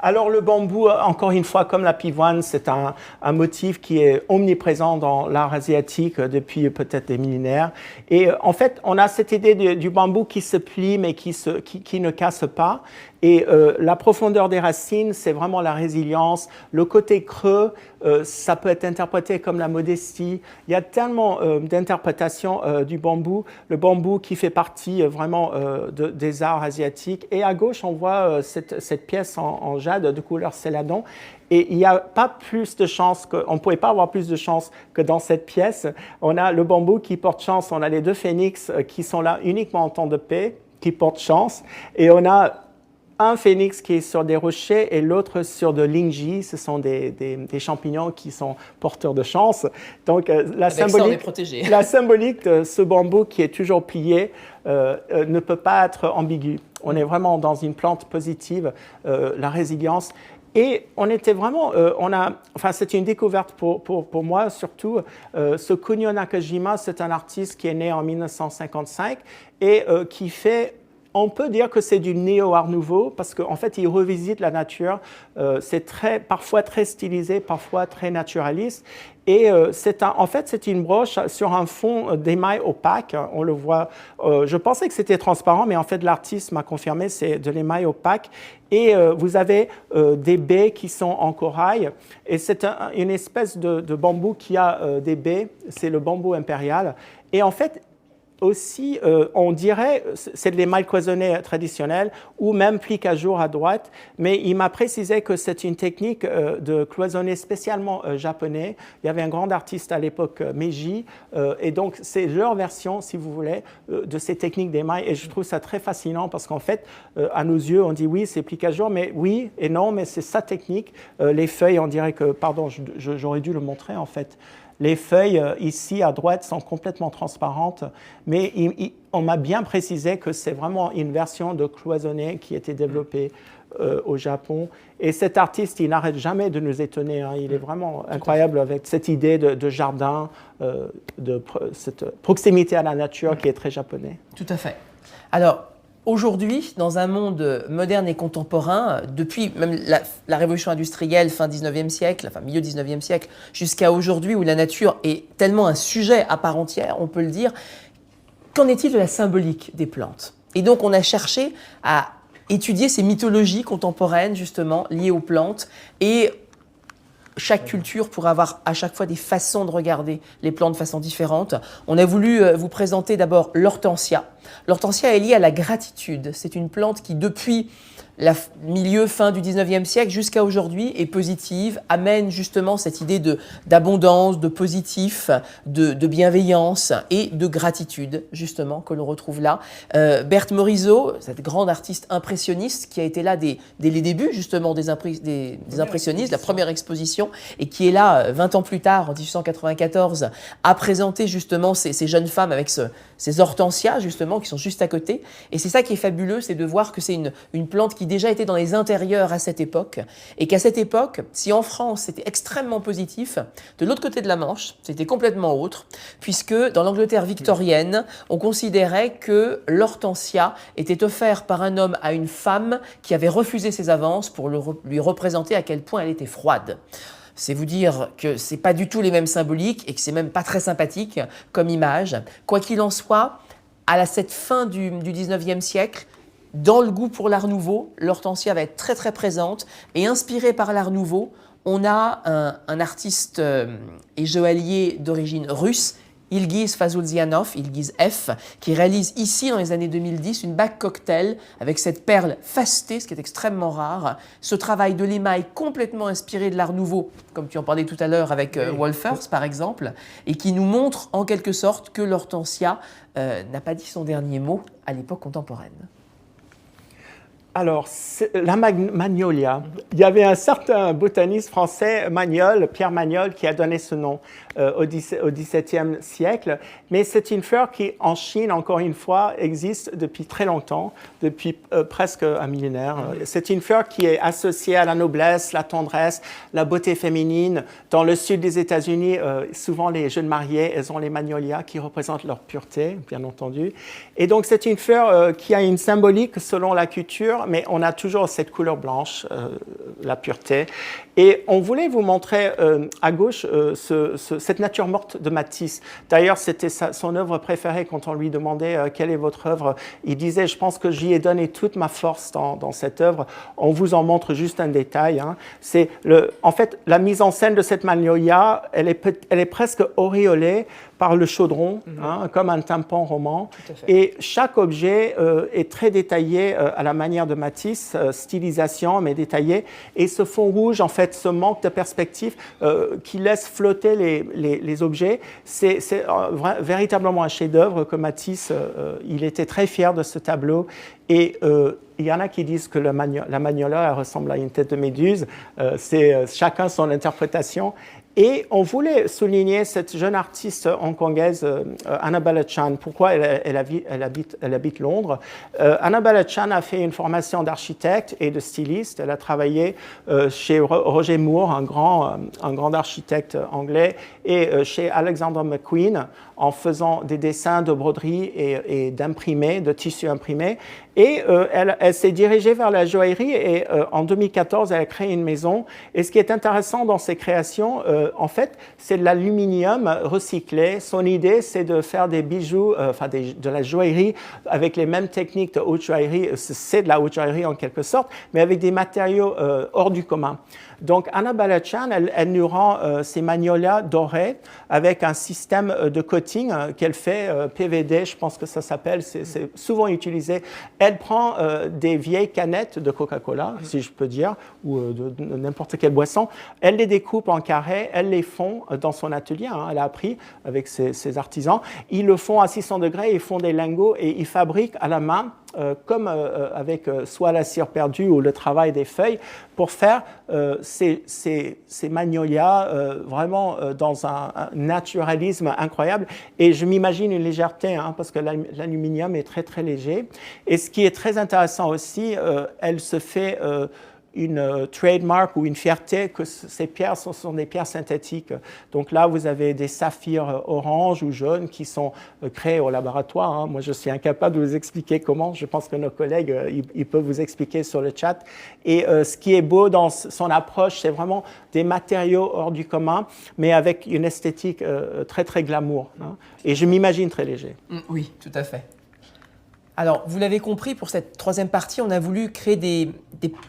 Alors le bambou, encore une fois, comme la pivoine, c'est un motif qui est omniprésent dans l'art asiatique depuis peut-être des millénaires. Et en fait, on a cette idée du bambou qui se plie mais qui ne casse pas. Et la profondeur des racines, c'est vraiment la résilience. Le côté creux, ça peut être interprété comme la modestie. Il y a tellement d'interprétations du bambou. Le bambou qui fait partie vraiment des arts asiatiques. Et à gauche, on voit cette pièce en jade de couleur céladon. Et il n'y a pas plus de chance, on ne pouvait pas avoir plus de chance que dans cette pièce. On a le bambou qui porte chance. On a les 2 phénix qui sont là uniquement en temps de paix, qui portent chance. Et on a un phénix qui est sur des rochers et l'autre sur de l'ingji. Ce sont des champignons qui sont porteurs de chance. Donc la symbolique de ce bambou qui est toujours plié ne peut pas être ambiguë. On est vraiment dans une plante positive, la résilience. Et on était vraiment, c'était une découverte pour moi surtout. Ce Kunio Nakajima, c'est un artiste qui est né en 1955 et qui fait, on peut dire que c'est du néo-art nouveau parce qu'en fait, il revisite la nature. C'est parfois très stylisé, parfois très naturaliste. Et en fait, c'est une broche sur un fond d'émail opaque. On le voit. Je pensais que c'était transparent, mais en fait, l'artiste m'a confirmé c'est de l'émail opaque. Et vous avez des baies qui sont en corail. Et c'est une espèce de bambou qui a des baies. C'est le bambou impérial. Et en fait, aussi, on dirait, c'est de l'émail cloisonné traditionnel ou même plique à jour à droite, mais il m'a précisé que c'est une technique de cloisonner spécialement japonais. Il y avait un grand artiste à l'époque, Meiji, et donc c'est leur version, si vous voulez, de ces techniques d'émail, et je trouve ça très fascinant parce qu'en fait, à nos yeux, on dit oui, c'est plique à jour, mais oui et non, mais c'est sa technique. Les feuilles, on dirait que, pardon, j'aurais dû le montrer en fait. Les feuilles ici à droite sont complètement transparentes, mais on m'a bien précisé que c'est vraiment une version de cloisonné qui a été développée au Japon. Et cet artiste, il n'arrête jamais de nous étonner. Hein. Il est vraiment incroyable avec cette idée de jardin, cette proximité à la nature qui est très japonais. Tout à fait. Alors, aujourd'hui, dans un monde moderne et contemporain, depuis même la révolution industrielle fin 19e siècle, enfin milieu 19e siècle, jusqu'à aujourd'hui où la nature est tellement un sujet à part entière, on peut le dire, qu'en est-il de la symbolique des plantes? Et donc on a cherché à étudier ces mythologies contemporaines justement liées aux plantes, et chaque culture pourrait avoir à chaque fois des façons de regarder les plantes de façon différente. On a voulu vous présenter d'abord l'hortensia. L'hortensia est liée à la gratitude. C'est une plante qui, depuis fin du 19e siècle jusqu'à aujourd'hui, est positive, amène justement cette idée d'abondance, de positif, de bienveillance et de gratitude, justement, que l'on retrouve là. Berthe Morisot, cette grande artiste impressionniste qui a été là dès les débuts, justement, des impressionnistes, la première exposition, et qui est là 20 ans plus tard, en 1894, à présenter justement ces jeunes femmes avec ces hortensias, justement, qui sont juste à côté. Et c'est ça qui est fabuleux, c'est de voir que c'est une plante qui déjà était dans les intérieurs à cette époque, et qu'à cette époque, si en France c'était extrêmement positif, de l'autre côté de la Manche, c'était complètement autre, puisque dans l'Angleterre victorienne, on considérait que l'hortensia était offert par un homme à une femme qui avait refusé ses avances pour lui représenter à quel point elle était froide. C'est vous dire que c'est pas du tout les mêmes symboliques et que c'est même pas très sympathique comme image. Quoi qu'il en soit, à cette fin du 19e siècle, dans le goût pour l'Art nouveau, l'hortensia va être très très présente, et inspirée par l'Art nouveau, on a un artiste et joaillier d'origine russe, Ilgiz Fazulzianov, Ilgiz F, qui réalise ici dans les années 2010 une bague cocktail avec cette perle facetée, ce qui est extrêmement rare. Ce travail de l'émail complètement inspiré de l'Art nouveau, comme tu en parlais tout à l'heure avec Wolfers par exemple, et qui nous montre en quelque sorte que l'hortensia n'a pas dit son dernier mot à l'époque contemporaine. Alors, la magnolia, il y avait un certain botaniste français, Magnol, Pierre Magnol, qui a donné ce nom au XVIIe siècle. Mais c'est une fleur qui, en Chine, encore une fois, existe depuis très longtemps, depuis presque un millénaire. C'est une fleur qui est associée à la noblesse, la tendresse, la beauté féminine. Dans le sud des États-Unis, souvent les jeunes mariées, elles ont les magnolias qui représentent leur pureté, bien entendu. Et donc, c'est une fleur qui a une symbolique selon la culture, mais on a toujours cette couleur blanche, la pureté. Et on voulait vous montrer à gauche cette nature morte de Matisse. D'ailleurs, c'était son œuvre préférée quand on lui demandait quelle est votre œuvre. Il disait, je pense que j'y ai donné toute ma force dans cette œuvre. On vous en montre juste un détail. Hein. En fait, la mise en scène de cette magnolia, elle est presque auréolée par le chaudron, comme un tympan roman. Et chaque objet est très détaillé à la manière de Matisse, stylisation, mais détaillé. Et ce fond rouge, en fait, ce manque de perspective qui laisse flotter les objets, c'est véritablement un chef-d'œuvre que Matisse, il était très fier de ce tableau. Et il y en a qui disent que la magnolia elle ressemble à une tête de méduse. C'est chacun son interprétation. Et on voulait souligner cette jeune artiste hongkongaise, Annabella Chan. Pourquoi elle habite Londres. Annabella Chan a fait une formation d'architecte et de styliste. Elle a travaillé chez Roger Moore, un grand architecte anglais, et chez Alexander McQueen, en faisant des dessins de broderie et d'imprimés, de tissus imprimés. Et elle s'est dirigée vers la joaillerie, et en 2014, elle a créé une maison. Et ce qui est intéressant dans ses créations, en fait, c'est de l'aluminium recyclé. Son idée, c'est de faire des bijoux, de la joaillerie avec les mêmes techniques de haute joaillerie. C'est de la haute joaillerie en quelque sorte, mais avec des matériaux hors du commun. Donc, Annabella Chan, elle nous rend ces magnolias dorés avec un système de coating qu'elle fait, PVD, je pense que ça s'appelle, c'est souvent utilisé. Elle prend des vieilles canettes de Coca-Cola, si je peux dire, ou de n'importe quelle boisson. Elle les découpe en carrés, elle les fond dans son atelier. Elle a appris avec ses artisans. Ils le font à 600 degrés, ils font des lingots et ils fabriquent à la main comme avec soit la cire perdue ou le travail des feuilles, pour faire ces magnolias vraiment dans un naturalisme incroyable. Et je m'imagine une légèreté, hein, parce que l'aluminium est très très léger. Et ce qui est très intéressant aussi, elle se fait une trademark ou une fierté que ces pierres sont des pierres synthétiques. Donc là, vous avez des saphirs orange ou jaunes qui sont créés au laboratoire. Hein. Moi, je suis incapable de vous expliquer comment. Je pense que nos collègues, ils peuvent vous expliquer sur le chat. Et ce qui est beau dans son approche, c'est vraiment des matériaux hors du commun, mais avec une esthétique très, très glamour. Hein. Et je m'imagine très léger. Oui, tout à fait. Alors, vous l'avez compris, pour cette troisième partie, on a voulu créer des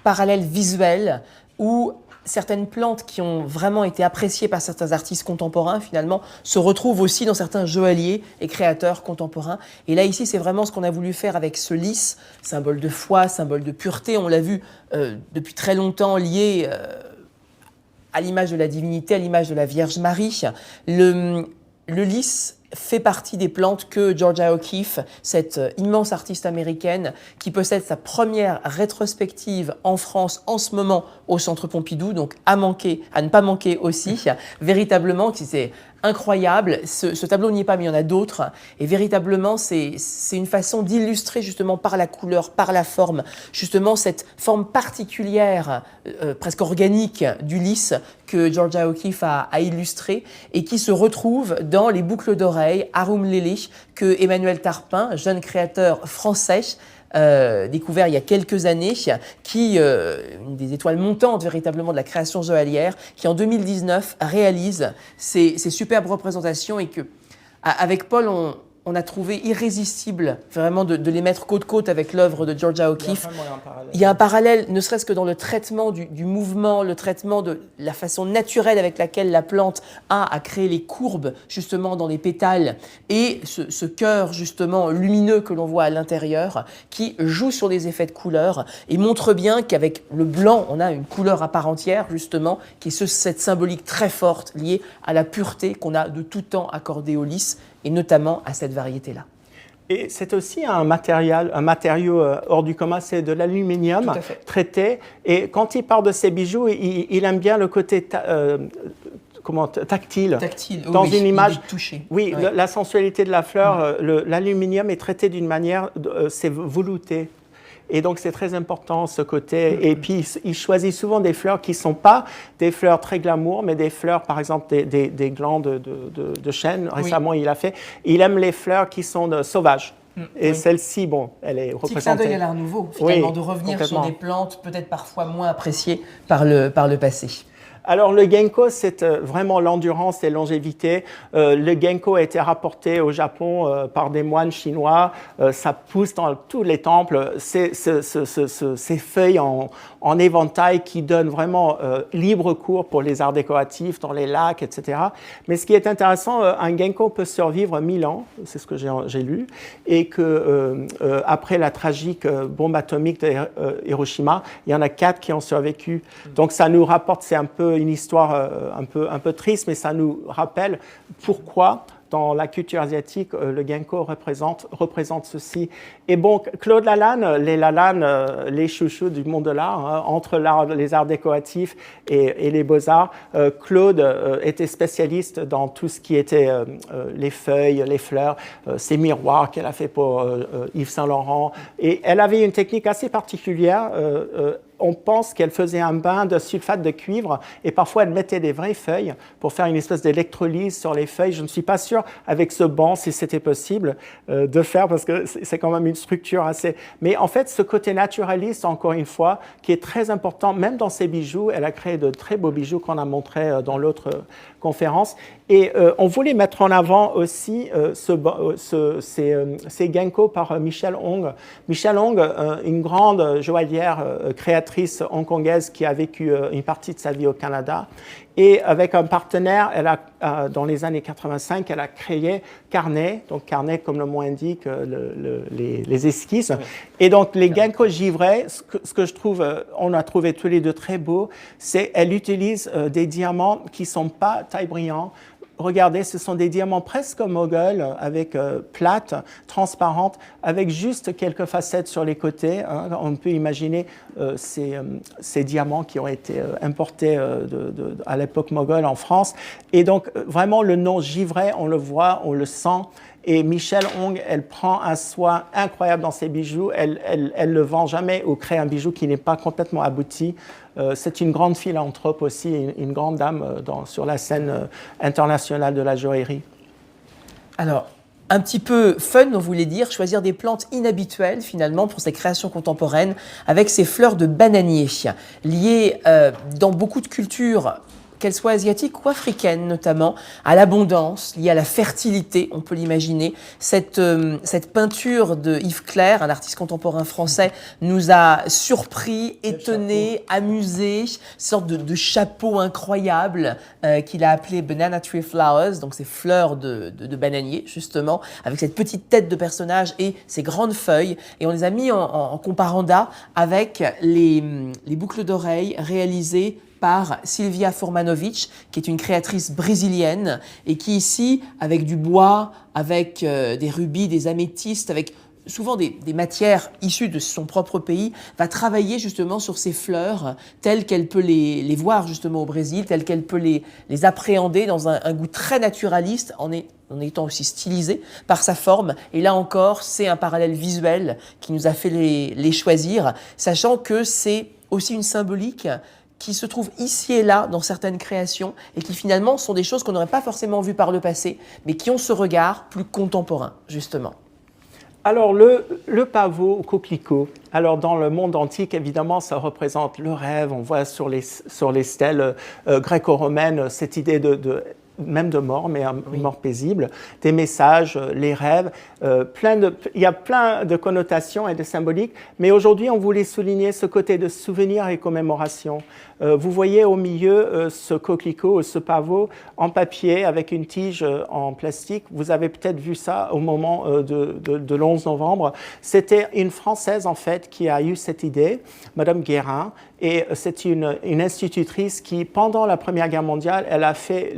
parallèles visuels où certaines plantes qui ont vraiment été appréciées par certains artistes contemporains, finalement, se retrouvent aussi dans certains joailliers et créateurs contemporains. Et là, ici, c'est vraiment ce qu'on a voulu faire avec ce lys, symbole de foi, symbole de pureté. On l'a vu depuis très longtemps lié à l'image de la divinité, à l'image de la Vierge Marie. Le lys fait partie des plantes que Georgia O'Keeffe, cette immense artiste américaine qui possède sa première rétrospective en France en ce moment au Centre Pompidou, donc à ne pas manquer aussi, véritablement, c'est incroyable. Ce tableau n'y est pas, mais il y en a d'autres. Et véritablement, c'est une façon d'illustrer justement par la couleur, par la forme, justement cette forme particulière, presque organique du lys que Georgia O'Keeffe a illustré et qui se retrouve dans les boucles d'oreilles Arum Lily que Emmanuel Tarpin, jeune créateur français, découvert il y a quelques années, une des étoiles montantes véritablement de la création joaillière, qui en 2019 réalise ces superbes représentations et que, avec Paul, on a trouvé irrésistible vraiment de les mettre côte à côte avec l'œuvre de Georgia O'Keeffe. Il y a un parallèle, ne serait-ce que dans le traitement du mouvement, le traitement de la façon naturelle avec laquelle la plante a à créer les courbes justement dans les pétales et ce cœur justement lumineux que l'on voit à l'intérieur qui joue sur les effets de couleur et montre bien qu'avec le blanc, on a une couleur à part entière justement qui est cette symbolique très forte liée à la pureté qu'on a de tout temps accordée au lys et notamment à cette variété-là. Et c'est aussi un matériau hors du commun, c'est de l'aluminium traité. Et quand il parle de ses bijoux, il aime bien le côté tactile. Dans une image. Oui, ouais. La sensualité de la fleur, l'aluminium est traité d'une manière, c'est velouté. Et donc, c'est très important, ce côté. Et puis, il choisit souvent des fleurs qui ne sont pas des fleurs très glamour, mais des fleurs, par exemple, des glands de chêne. Récemment, il a fait. Il aime les fleurs qui sont sauvages. Et celle-ci, bon, elle est représentée. Petit clin d'œil à l'art nouveau, finalement, de revenir sur des plantes peut-être parfois moins appréciées par le passé. Alors, le ginkgo, c'est vraiment l'endurance et la longévité. Le ginkgo a été rapporté au Japon par des moines chinois. Ça pousse dans tous les temples. Ces feuilles en éventail qui donnent vraiment libre cours pour les arts décoratifs dans les lacs, etc. Mais ce qui est intéressant, un ginkgo peut survivre 1000 ans, c'est ce que j'ai lu, et que après la tragique bombe atomique de Hiroshima, il y en a 4 qui ont survécu. Donc, ça nous rapporte, c'est un peu une histoire un peu triste, mais ça nous rappelle pourquoi dans la culture asiatique, le ginkgo représente ceci. Et bon, Claude Lalanne, les chouchous du monde de l'art, hein, entre les arts décoratifs et les beaux-arts, Claude était spécialiste dans tout ce qui était les feuilles, les fleurs, ces miroirs qu'elle a fait pour Yves Saint Laurent. Et elle avait une technique assez particulière. On pense qu'elle faisait un bain de sulfate de cuivre et parfois elle mettait des vraies feuilles pour faire une espèce d'électrolyse sur les feuilles. Je ne suis pas sûr avec ce banc si c'était possible de faire parce que c'est quand même une structure assez... Mais en fait, ce côté naturaliste, encore une fois, qui est très important, même dans ses bijoux, elle a créé de très beaux bijoux qu'on a montrés dans l'autre conférence. Et on voulait mettre en avant aussi ces ginkgo par Michelle Hong. Michelle Hong, une grande joaillière créatrice hongkongaise qui a vécu une partie de sa vie au Canada. Et avec un partenaire, dans les années 85, elle a créé Carnet. Donc Carnet, comme le mot indique, les esquisses. Oui. Et donc les ginkgo givrés, ce que je trouve, on a trouvé tous les deux très beau, c'est qu'elle utilise des diamants qui ne sont pas taille brillant, regardez, ce sont des diamants presque mogul, avec plates, transparentes, avec juste quelques facettes sur les côtés. Hein. On peut imaginer ces diamants qui ont été importés à l'époque moghole en France. Et donc, vraiment, le nom givré, on le voit, on le sent. Et Michelle Hong, elle prend un soin incroyable dans ses bijoux. Elle le vend jamais ou crée un bijou qui n'est pas complètement abouti. C'est une grande philanthrope aussi, une grande dame sur la scène internationale de la joaillerie. Alors, un petit peu fun, on voulait dire, choisir des plantes inhabituelles finalement pour ces créations contemporaines avec ces fleurs de bananier, liées dans beaucoup de cultures, qu'elles soient asiatiques ou africaines notamment, à l'abondance, liée à la fertilité, on peut l'imaginer. Cette peinture de Yves Clair, un artiste contemporain français, nous a surpris, étonnés, amusés, sorte de chapeau incroyable qu'il a appelé Banana Tree Flowers, donc ces fleurs de bananier justement, avec cette petite tête de personnage et ces grandes feuilles. Et on les a mis en comparanda avec les boucles d'oreilles réalisées par Silvia Furmanovic, qui est une créatrice brésilienne et qui ici, avec du bois, avec des rubis, des améthystes, avec souvent des matières issues de son propre pays, va travailler justement sur ces fleurs telles qu'elle peut les voir justement au Brésil, telles qu'elle peut les appréhender dans un goût très naturaliste en étant aussi stylisé par sa forme. Et là encore, c'est un parallèle visuel qui nous a fait les choisir, sachant que c'est aussi une symbolique qui se trouvent ici et là dans certaines créations et qui finalement sont des choses qu'on n'aurait pas forcément vues par le passé, mais qui ont ce regard plus contemporain, justement. Alors, le pavot au coquelicot, alors dans le monde antique, évidemment, ça représente le rêve. On voit sur les stèles gréco-romaines cette idée même de mort, mais une mort paisible, des messages, les rêves, il y a plein de connotations et de symboliques, mais aujourd'hui, on voulait souligner ce côté de souvenir et commémoration. Vous voyez au milieu ce coquelicot, ce pavot en papier avec une tige en plastique. Vous avez peut-être vu ça au moment de l'11 novembre. C'était une Française, en fait, qui a eu cette idée, Madame Guérin, et c'est une institutrice qui, pendant la Première Guerre mondiale, elle a fait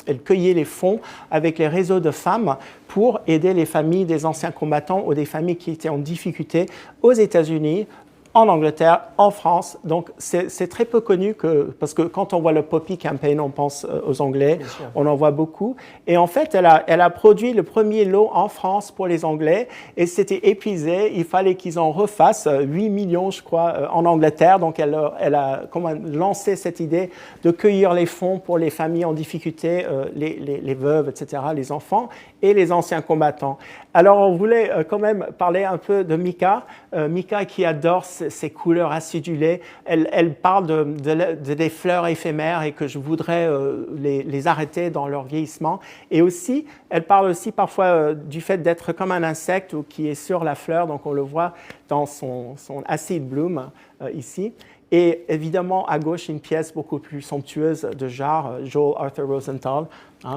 elle cueillait les fonds avec les réseaux de femmes pour aider les familles des anciens combattants ou des familles qui étaient en difficulté aux États-Unis, en Angleterre, en France. Donc, c'est très peu connu parce que quand on voit le Poppy Campaign, on pense aux Anglais. On en voit beaucoup. Et en fait, elle a produit le premier lot en France pour les Anglais et c'était épuisé. Il fallait qu'ils en refassent 8 millions, je crois, en Angleterre. Donc, elle a lancé cette idée de cueillir les fonds pour les familles en difficulté, les veuves, etc., les enfants et les anciens combattants. Alors, on voulait quand même parler un peu de Mika. Mika qui adore ces couleurs acidulées. Elle parle des fleurs éphémères et que je voudrais les arrêter dans leur vieillissement. Et aussi, elle parle aussi parfois du fait d'être comme un insecte ou qui est sur la fleur. Donc, on le voit dans son acid bloom ici. Et évidemment, à gauche, une pièce beaucoup plus somptueuse de Jarre, Joel Arthur Rosenthal,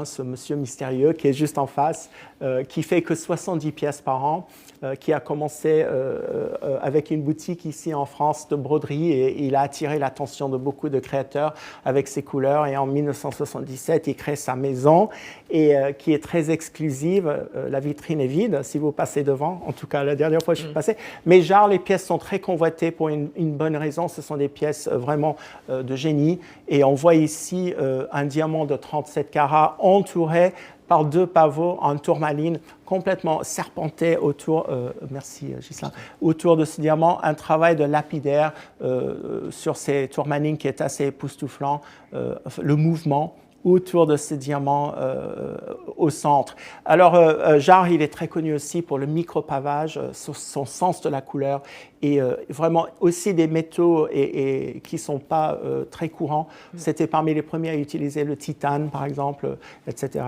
ce monsieur mystérieux qui est juste en face, qui fait que 70 pièces par an, qui a commencé avec une boutique ici en France de broderie et il a attiré l'attention de beaucoup de créateurs avec ses couleurs. Et en 1977, il crée sa maison et qui est très exclusive. La vitrine est vide si vous passez devant, en tout cas la dernière fois que je suis passé. Mais Jarre, les pièces sont très convoitées pour une bonne raison. Ce sont des pièces vraiment de génie. Et on voit ici un diamant de 37 carats entouré par 2 pavots en tourmaline complètement serpenté autour, merci Ghislain, autour de ce diamant, un travail de lapidaire sur ces tourmalines qui est assez époustouflant, le mouvement autour de ce diamant au centre. Alors, Jarre, il est très connu aussi pour le micro-pavage, son sens de la couleur et vraiment aussi des métaux qui ne sont pas très courants. C'était parmi les premiers à utiliser le titane, par exemple, etc.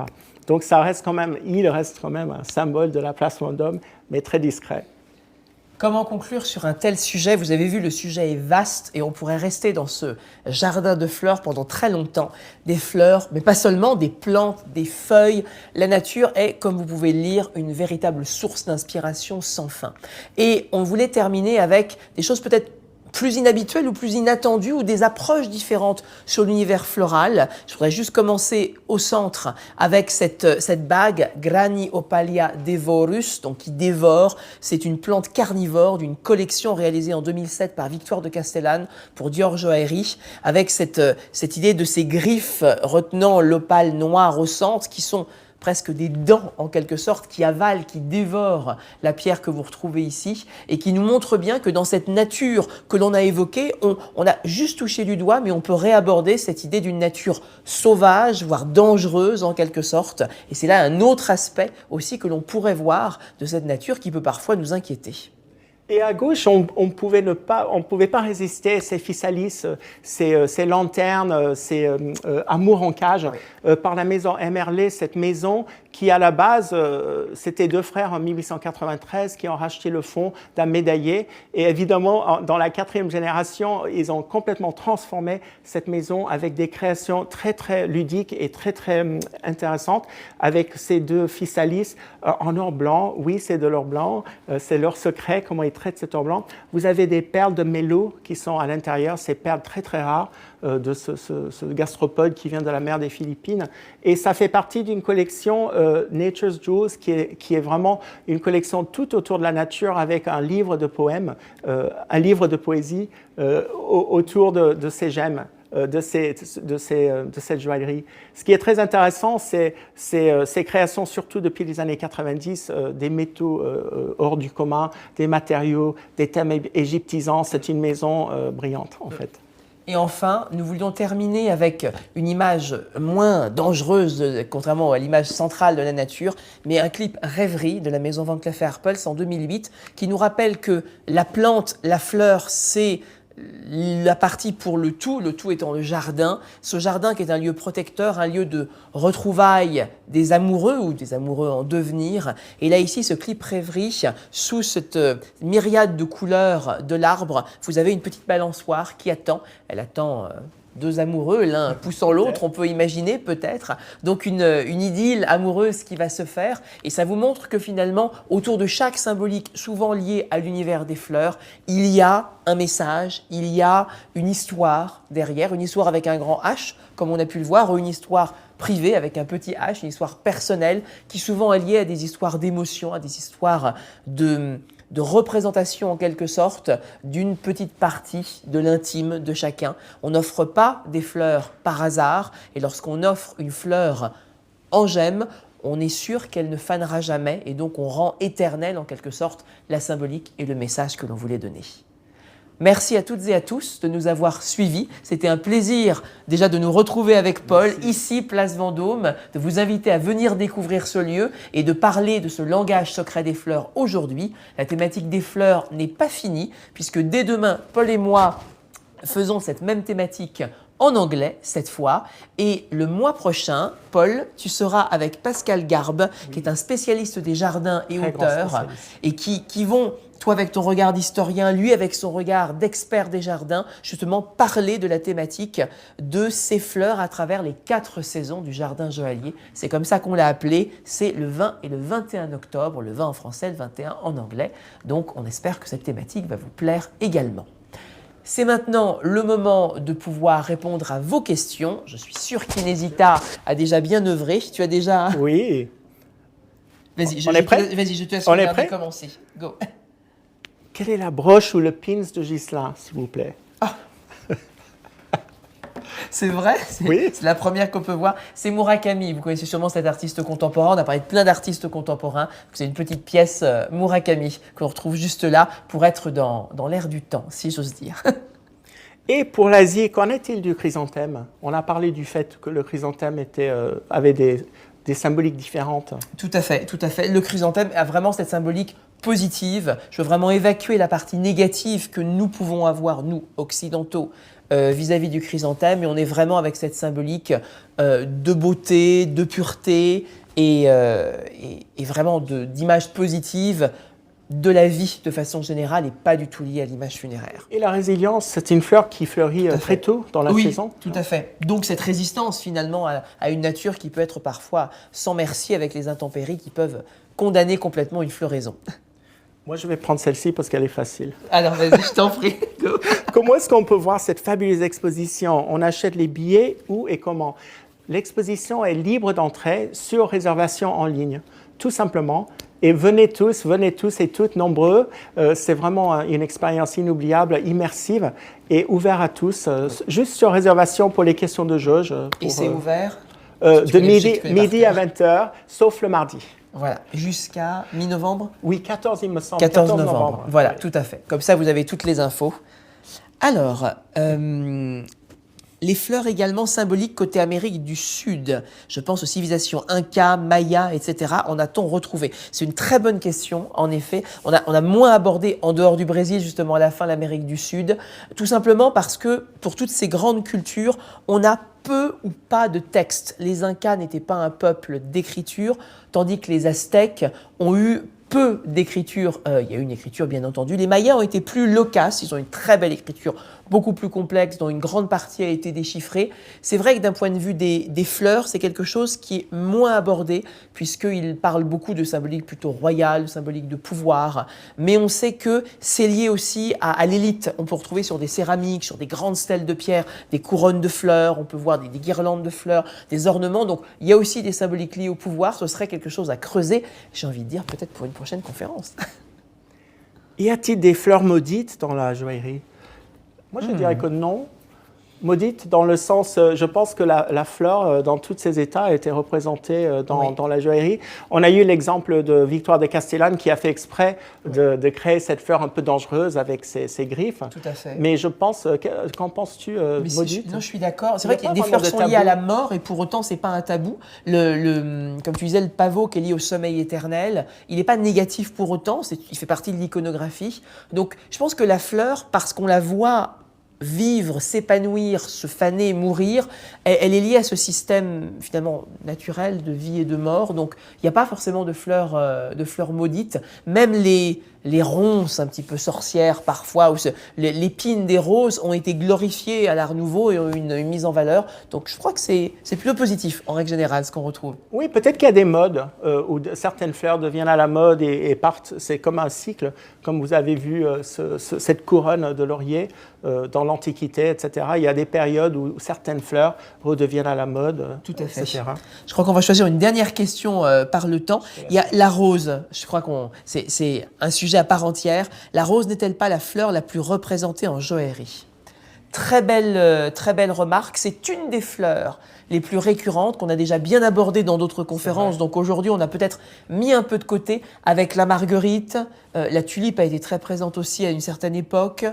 Donc, il reste quand même un symbole de la place Vendôme, mais très discret. Comment conclure sur un tel sujet? Vous avez vu, le sujet est vaste et on pourrait rester dans ce jardin de fleurs pendant très longtemps. Des fleurs, mais pas seulement, des plantes, des feuilles. La nature est, comme vous pouvez le lire, une véritable source d'inspiration sans fin. Et on voulait terminer avec des choses peut-être plus inhabituelles ou plus inattendues ou des approches différentes sur l'univers floral. Je voudrais juste commencer au centre avec cette bague Graniopalia devorus, donc qui dévore. C'est une plante carnivore d'une collection réalisée en 2007 par Victoire de Castellane pour Dior Joaillerie, avec cette idée de ces griffes retenant l'opale noire au centre qui sont presque des dents en quelque sorte, qui avalent, qui dévorent la pierre que vous retrouvez ici et qui nous montre bien que dans cette nature que l'on a évoquée, on a juste touché du doigt, mais on peut réaborder cette idée d'une nature sauvage, voire dangereuse en quelque sorte. Et c'est là un autre aspect aussi que l'on pourrait voir de cette nature qui peut parfois nous inquiéter. Et à gauche, on pouvait pas résister à ces physalis, ces lanternes, ces amours en cage, par la maison Emerlé, cette maison qui, à la base, c'était deux frères en 1893 qui ont racheté le fonds d'un médaillé. Et évidemment, dans la 4e génération, ils ont complètement transformé cette maison avec des créations très, très ludiques et très, très intéressantes, avec ces deux physalis en or blanc. Oui, c'est de l'or blanc, c'est leur secret, comment ils traitent cet or blanc. Vous avez des perles de mélo qui sont à l'intérieur, ces perles très, très rares de ce gastropode qui vient de la mer des Philippines. Et ça fait partie d'une collection Nature's Jewels qui est vraiment une collection tout autour de la nature avec un livre de poèmes, un livre de poésie autour de ces gemmes. De cette joaillerie. Ce qui est très intéressant, c'est ces créations, surtout depuis les années 90, des métaux hors du commun, des matériaux, des thèmes égyptisants. C'est une maison brillante, en fait. Et enfin, nous voulions terminer avec une image moins dangereuse, contrairement à l'image centrale de la nature, mais un clip rêverie de la maison Van Cleef & Arpels en 2008, qui nous rappelle que la plante, la fleur, c'est la partie pour le tout étant le jardin. Ce jardin qui est un lieu protecteur, un lieu de retrouvailles des amoureux ou des amoureux en devenir. Et là ici, ce clip rêverie, sous cette myriade de couleurs de l'arbre, vous avez une petite balançoire qui attend. Elle attend deux amoureux, l'un poussant l'autre, on peut imaginer peut-être. Donc une idylle amoureuse qui va se faire. Et ça vous montre que finalement, autour de chaque symbolique, souvent lié à l'univers des fleurs, il y a un message, il y a une histoire derrière, une histoire avec un grand H, comme on a pu le voir, ou une histoire privée avec un petit H, une histoire personnelle, qui souvent est liée à des histoires d'émotion, à des histoires de représentation en quelque sorte d'une petite partie de l'intime de chacun. On n'offre pas des fleurs par hasard et lorsqu'on offre une fleur en gemme, on est sûr qu'elle ne fanera jamais et donc on rend éternel en quelque sorte la symbolique et le message que l'on voulait donner. Merci à toutes et à tous de nous avoir suivis. C'était un plaisir déjà de nous retrouver avec Paul, ici, Place Vendôme, de vous inviter à venir découvrir ce lieu et de parler de ce langage secret des fleurs aujourd'hui. La thématique des fleurs n'est pas finie puisque dès demain, Paul et moi faisons cette même thématique en anglais cette fois. Et le mois prochain, Paul, tu seras avec Pascal Garbe, qui est un spécialiste des jardins et auteur, et qui vont, toi avec ton regard d'historien, lui avec son regard d'expert des jardins, justement parler de la thématique de ces fleurs à travers les 4 saisons du jardin joaillier. C'est comme ça qu'on l'a appelé, c'est le 20 et le 21 octobre, le 20 en français, le 21 en anglais. Donc on espère que cette thématique va vous plaire également. C'est maintenant le moment de pouvoir répondre à vos questions. Je suis sûr qu'Inesita a déjà bien œuvré. Tu as déjà… Oui. Vas-y, on est prêt? Vas-y, je te laisse regarder commencer. Go. Quelle est la broche ou le pins de Ghislain, s'il vous plaît? C'est vrai, oui. C'est la première qu'on peut voir. C'est Murakami, vous connaissez sûrement cet artiste contemporain. On a parlé de plein d'artistes contemporains. C'est une petite pièce Murakami que l'on retrouve juste là pour être dans l'air du temps, si j'ose dire. Et pour l'Asie, qu'en est-il du chrysanthème? On a parlé du fait que le chrysanthème avait des symboliques différentes. Tout à fait, tout à fait. Le chrysanthème a vraiment cette symbolique positive. Je veux vraiment évacuer la partie négative que nous pouvons avoir, nous, occidentaux, vis-à-vis du chrysanthème. Et on est vraiment avec cette symbolique de beauté, de pureté et vraiment d'image positive de la vie de façon générale et pas du tout liée à l'image funéraire. Et la résilience, c'est une fleur qui fleurit très tôt dans la saison. Oui, tout à fait. Donc cette résistance finalement à une nature qui peut être parfois sans merci avec les intempéries qui peuvent condamner complètement une floraison. Moi, je vais prendre celle-ci parce qu'elle est facile. Alors, vas-y, je t'en prie. Go. Comment est-ce qu'on peut voir cette fabuleuse exposition? On achète les billets où et comment? L'exposition est libre d'entrée sur réservation en ligne, tout simplement. Et venez tous et toutes nombreux. C'est vraiment une expérience inoubliable, immersive et ouverte à tous. Juste sur réservation pour les questions de jauge. Et c'est ouvert de midi à 20h, sauf le mardi. Voilà, jusqu'à mi-novembre? Oui, 14 il me semble. 14 novembre. Voilà, oui. tout à fait. Comme ça, vous avez toutes les infos. Alors, les fleurs également symboliques côté Amérique du Sud. Je pense aux civilisations Inca, Maya, etc. En a-t-on retrouvé? C'est une très bonne question, en effet. On a moins abordé, en dehors du Brésil, justement, à la fin, l'Amérique du Sud. Tout simplement parce que, pour toutes ces grandes cultures, on a peu ou pas de texte. Les Incas n'étaient pas un peuple d'écriture, tandis que les Aztèques ont eu peu d'écriture. Il y a eu une écriture, bien entendu. Les Mayas ont été plus loquaces. Ils ont une très belle écriture, beaucoup plus complexe, dont une grande partie a été déchiffrée. C'est vrai que d'un point de vue des fleurs, c'est quelque chose qui est moins abordé, puisqu'ils parlent beaucoup de symbolique plutôt royale, de symbolique de pouvoir. Mais on sait que c'est lié aussi à l'élite. On peut retrouver sur des céramiques, sur des grandes stèles de pierre, des couronnes de fleurs. On peut voir des guirlandes de fleurs, des ornements. Donc, il y a aussi des symboliques liées au pouvoir. Ce serait quelque chose à creuser. J'ai envie de dire peut-être pour une prochaine conférence. Y a-t-il des fleurs maudites dans la joaillerie? Moi, je dirais que non. Maudite dans le sens, je pense que la fleur, dans tous ses états, a été représentée dans la joaillerie. On a eu l'exemple de Victoire de Castellane qui a fait exprès de créer cette fleur un peu dangereuse avec ses griffes. Tout à fait. Mais je pense, qu'en penses-tu, maudite? Non, je suis d'accord. C'est vrai que des fleurs sont liées à la mort et pour autant, ce n'est pas un tabou. Comme tu disais, le pavot qui est lié au sommeil éternel, il n'est pas négatif pour autant, il fait partie de l'iconographie. Donc, je pense que la fleur, parce qu'on la voit vivre, s'épanouir, se faner, mourir, elle est liée à ce système finalement naturel de vie et de mort. Donc il n'y a pas forcément de fleurs maudites. Même les ronces un petit peu sorcières parfois, ou l'épine des roses ont été glorifiées à l'Art Nouveau et ont eu une mise en valeur. Donc je crois que c'est plutôt positif en règle générale ce qu'on retrouve. Oui, peut-être qu'il y a des modes où certaines fleurs deviennent à la mode et partent. C'est comme un cycle, comme vous avez vu cette couronne de laurier dans l'Antiquité, etc. Il y a des périodes où certaines fleurs redeviennent à la mode, tout à fait. etc. Je crois qu'on va choisir une dernière question par le temps. Il y a la rose. Je crois c'est un sujet à part entière. La rose n'est-elle pas la fleur la plus représentée en joaillerie? Très belle remarque. C'est une des fleurs les plus récurrentes qu'on a déjà bien abordées dans d'autres conférences. Donc aujourd'hui, on a peut-être mis un peu de côté avec la marguerite. La tulipe a été très présente aussi à une certaine époque.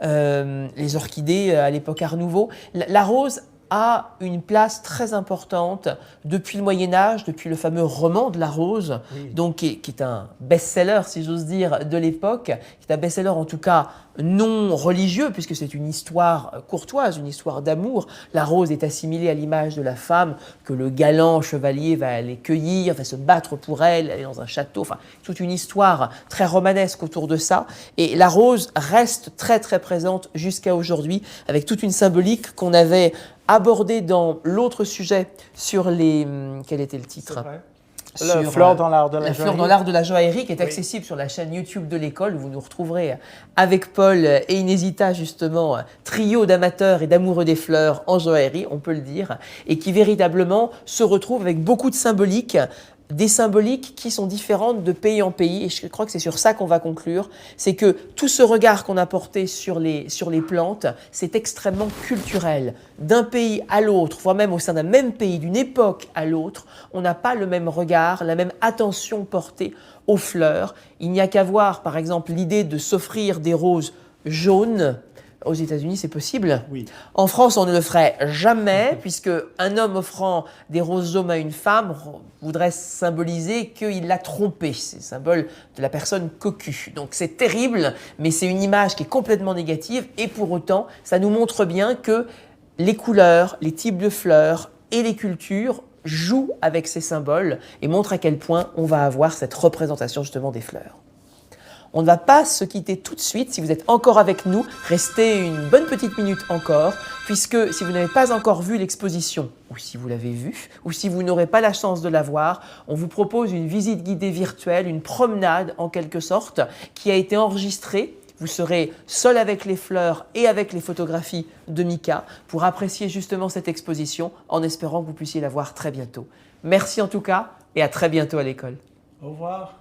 Les orchidées à l'époque Art Nouveau. La rose a une place très importante depuis le Moyen-Âge, depuis le fameux roman de la rose, donc qui est un best-seller, si j'ose dire, de l'époque, qui est un best-seller en tout cas non religieux, puisque c'est une histoire courtoise, une histoire d'amour. La rose est assimilée à l'image de la femme que le galant chevalier va aller cueillir, va se battre pour elle, aller dans un château, enfin toute une histoire très romanesque autour de ça. Et la rose reste très très présente jusqu'à aujourd'hui, avec toute une symbolique qu'on avait abordée dans l'autre sujet sur les... Quel était le titre ? La fleur dans l'art de la joaillerie. La fleur dans l'art de la joaillerie qui est accessible sur la chaîne YouTube de l'école où vous nous retrouverez avec Paul et Inesita justement, trio d'amateurs et d'amoureux des fleurs en joaillerie, on peut le dire, et qui véritablement se retrouve avec beaucoup de symboliques, des symboliques qui sont différentes de pays en pays, et je crois que c'est sur ça qu'on va conclure, c'est que tout ce regard qu'on a porté sur les plantes, c'est extrêmement culturel. D'un pays à l'autre, voire même au sein d'un même pays, d'une époque à l'autre, on n'a pas le même regard, la même attention portée aux fleurs. Il n'y a qu'à voir, par exemple, l'idée de s'offrir des roses jaunes. Aux États-Unis, c'est possible. Oui. En France, on ne le ferait jamais, puisque un homme offrant des roses jaunes à une femme voudrait symboliser qu'il l'a trompée. C'est le symbole de la personne cocu. Donc c'est terrible, mais c'est une image qui est complètement négative. Et pour autant, ça nous montre bien que les couleurs, les types de fleurs et les cultures jouent avec ces symboles et montrent à quel point on va avoir cette représentation justement des fleurs. On ne va pas se quitter tout de suite. Si vous êtes encore avec nous, restez une bonne petite minute encore, puisque si vous n'avez pas encore vu l'exposition, ou si vous l'avez vue, ou si vous n'aurez pas la chance de la voir, on vous propose une visite guidée virtuelle, une promenade en quelque sorte, qui a été enregistrée. Vous serez seul avec les fleurs et avec les photographies de Mika pour apprécier justement cette exposition en espérant que vous puissiez la voir très bientôt. Merci en tout cas et à très bientôt à l'école. Au revoir.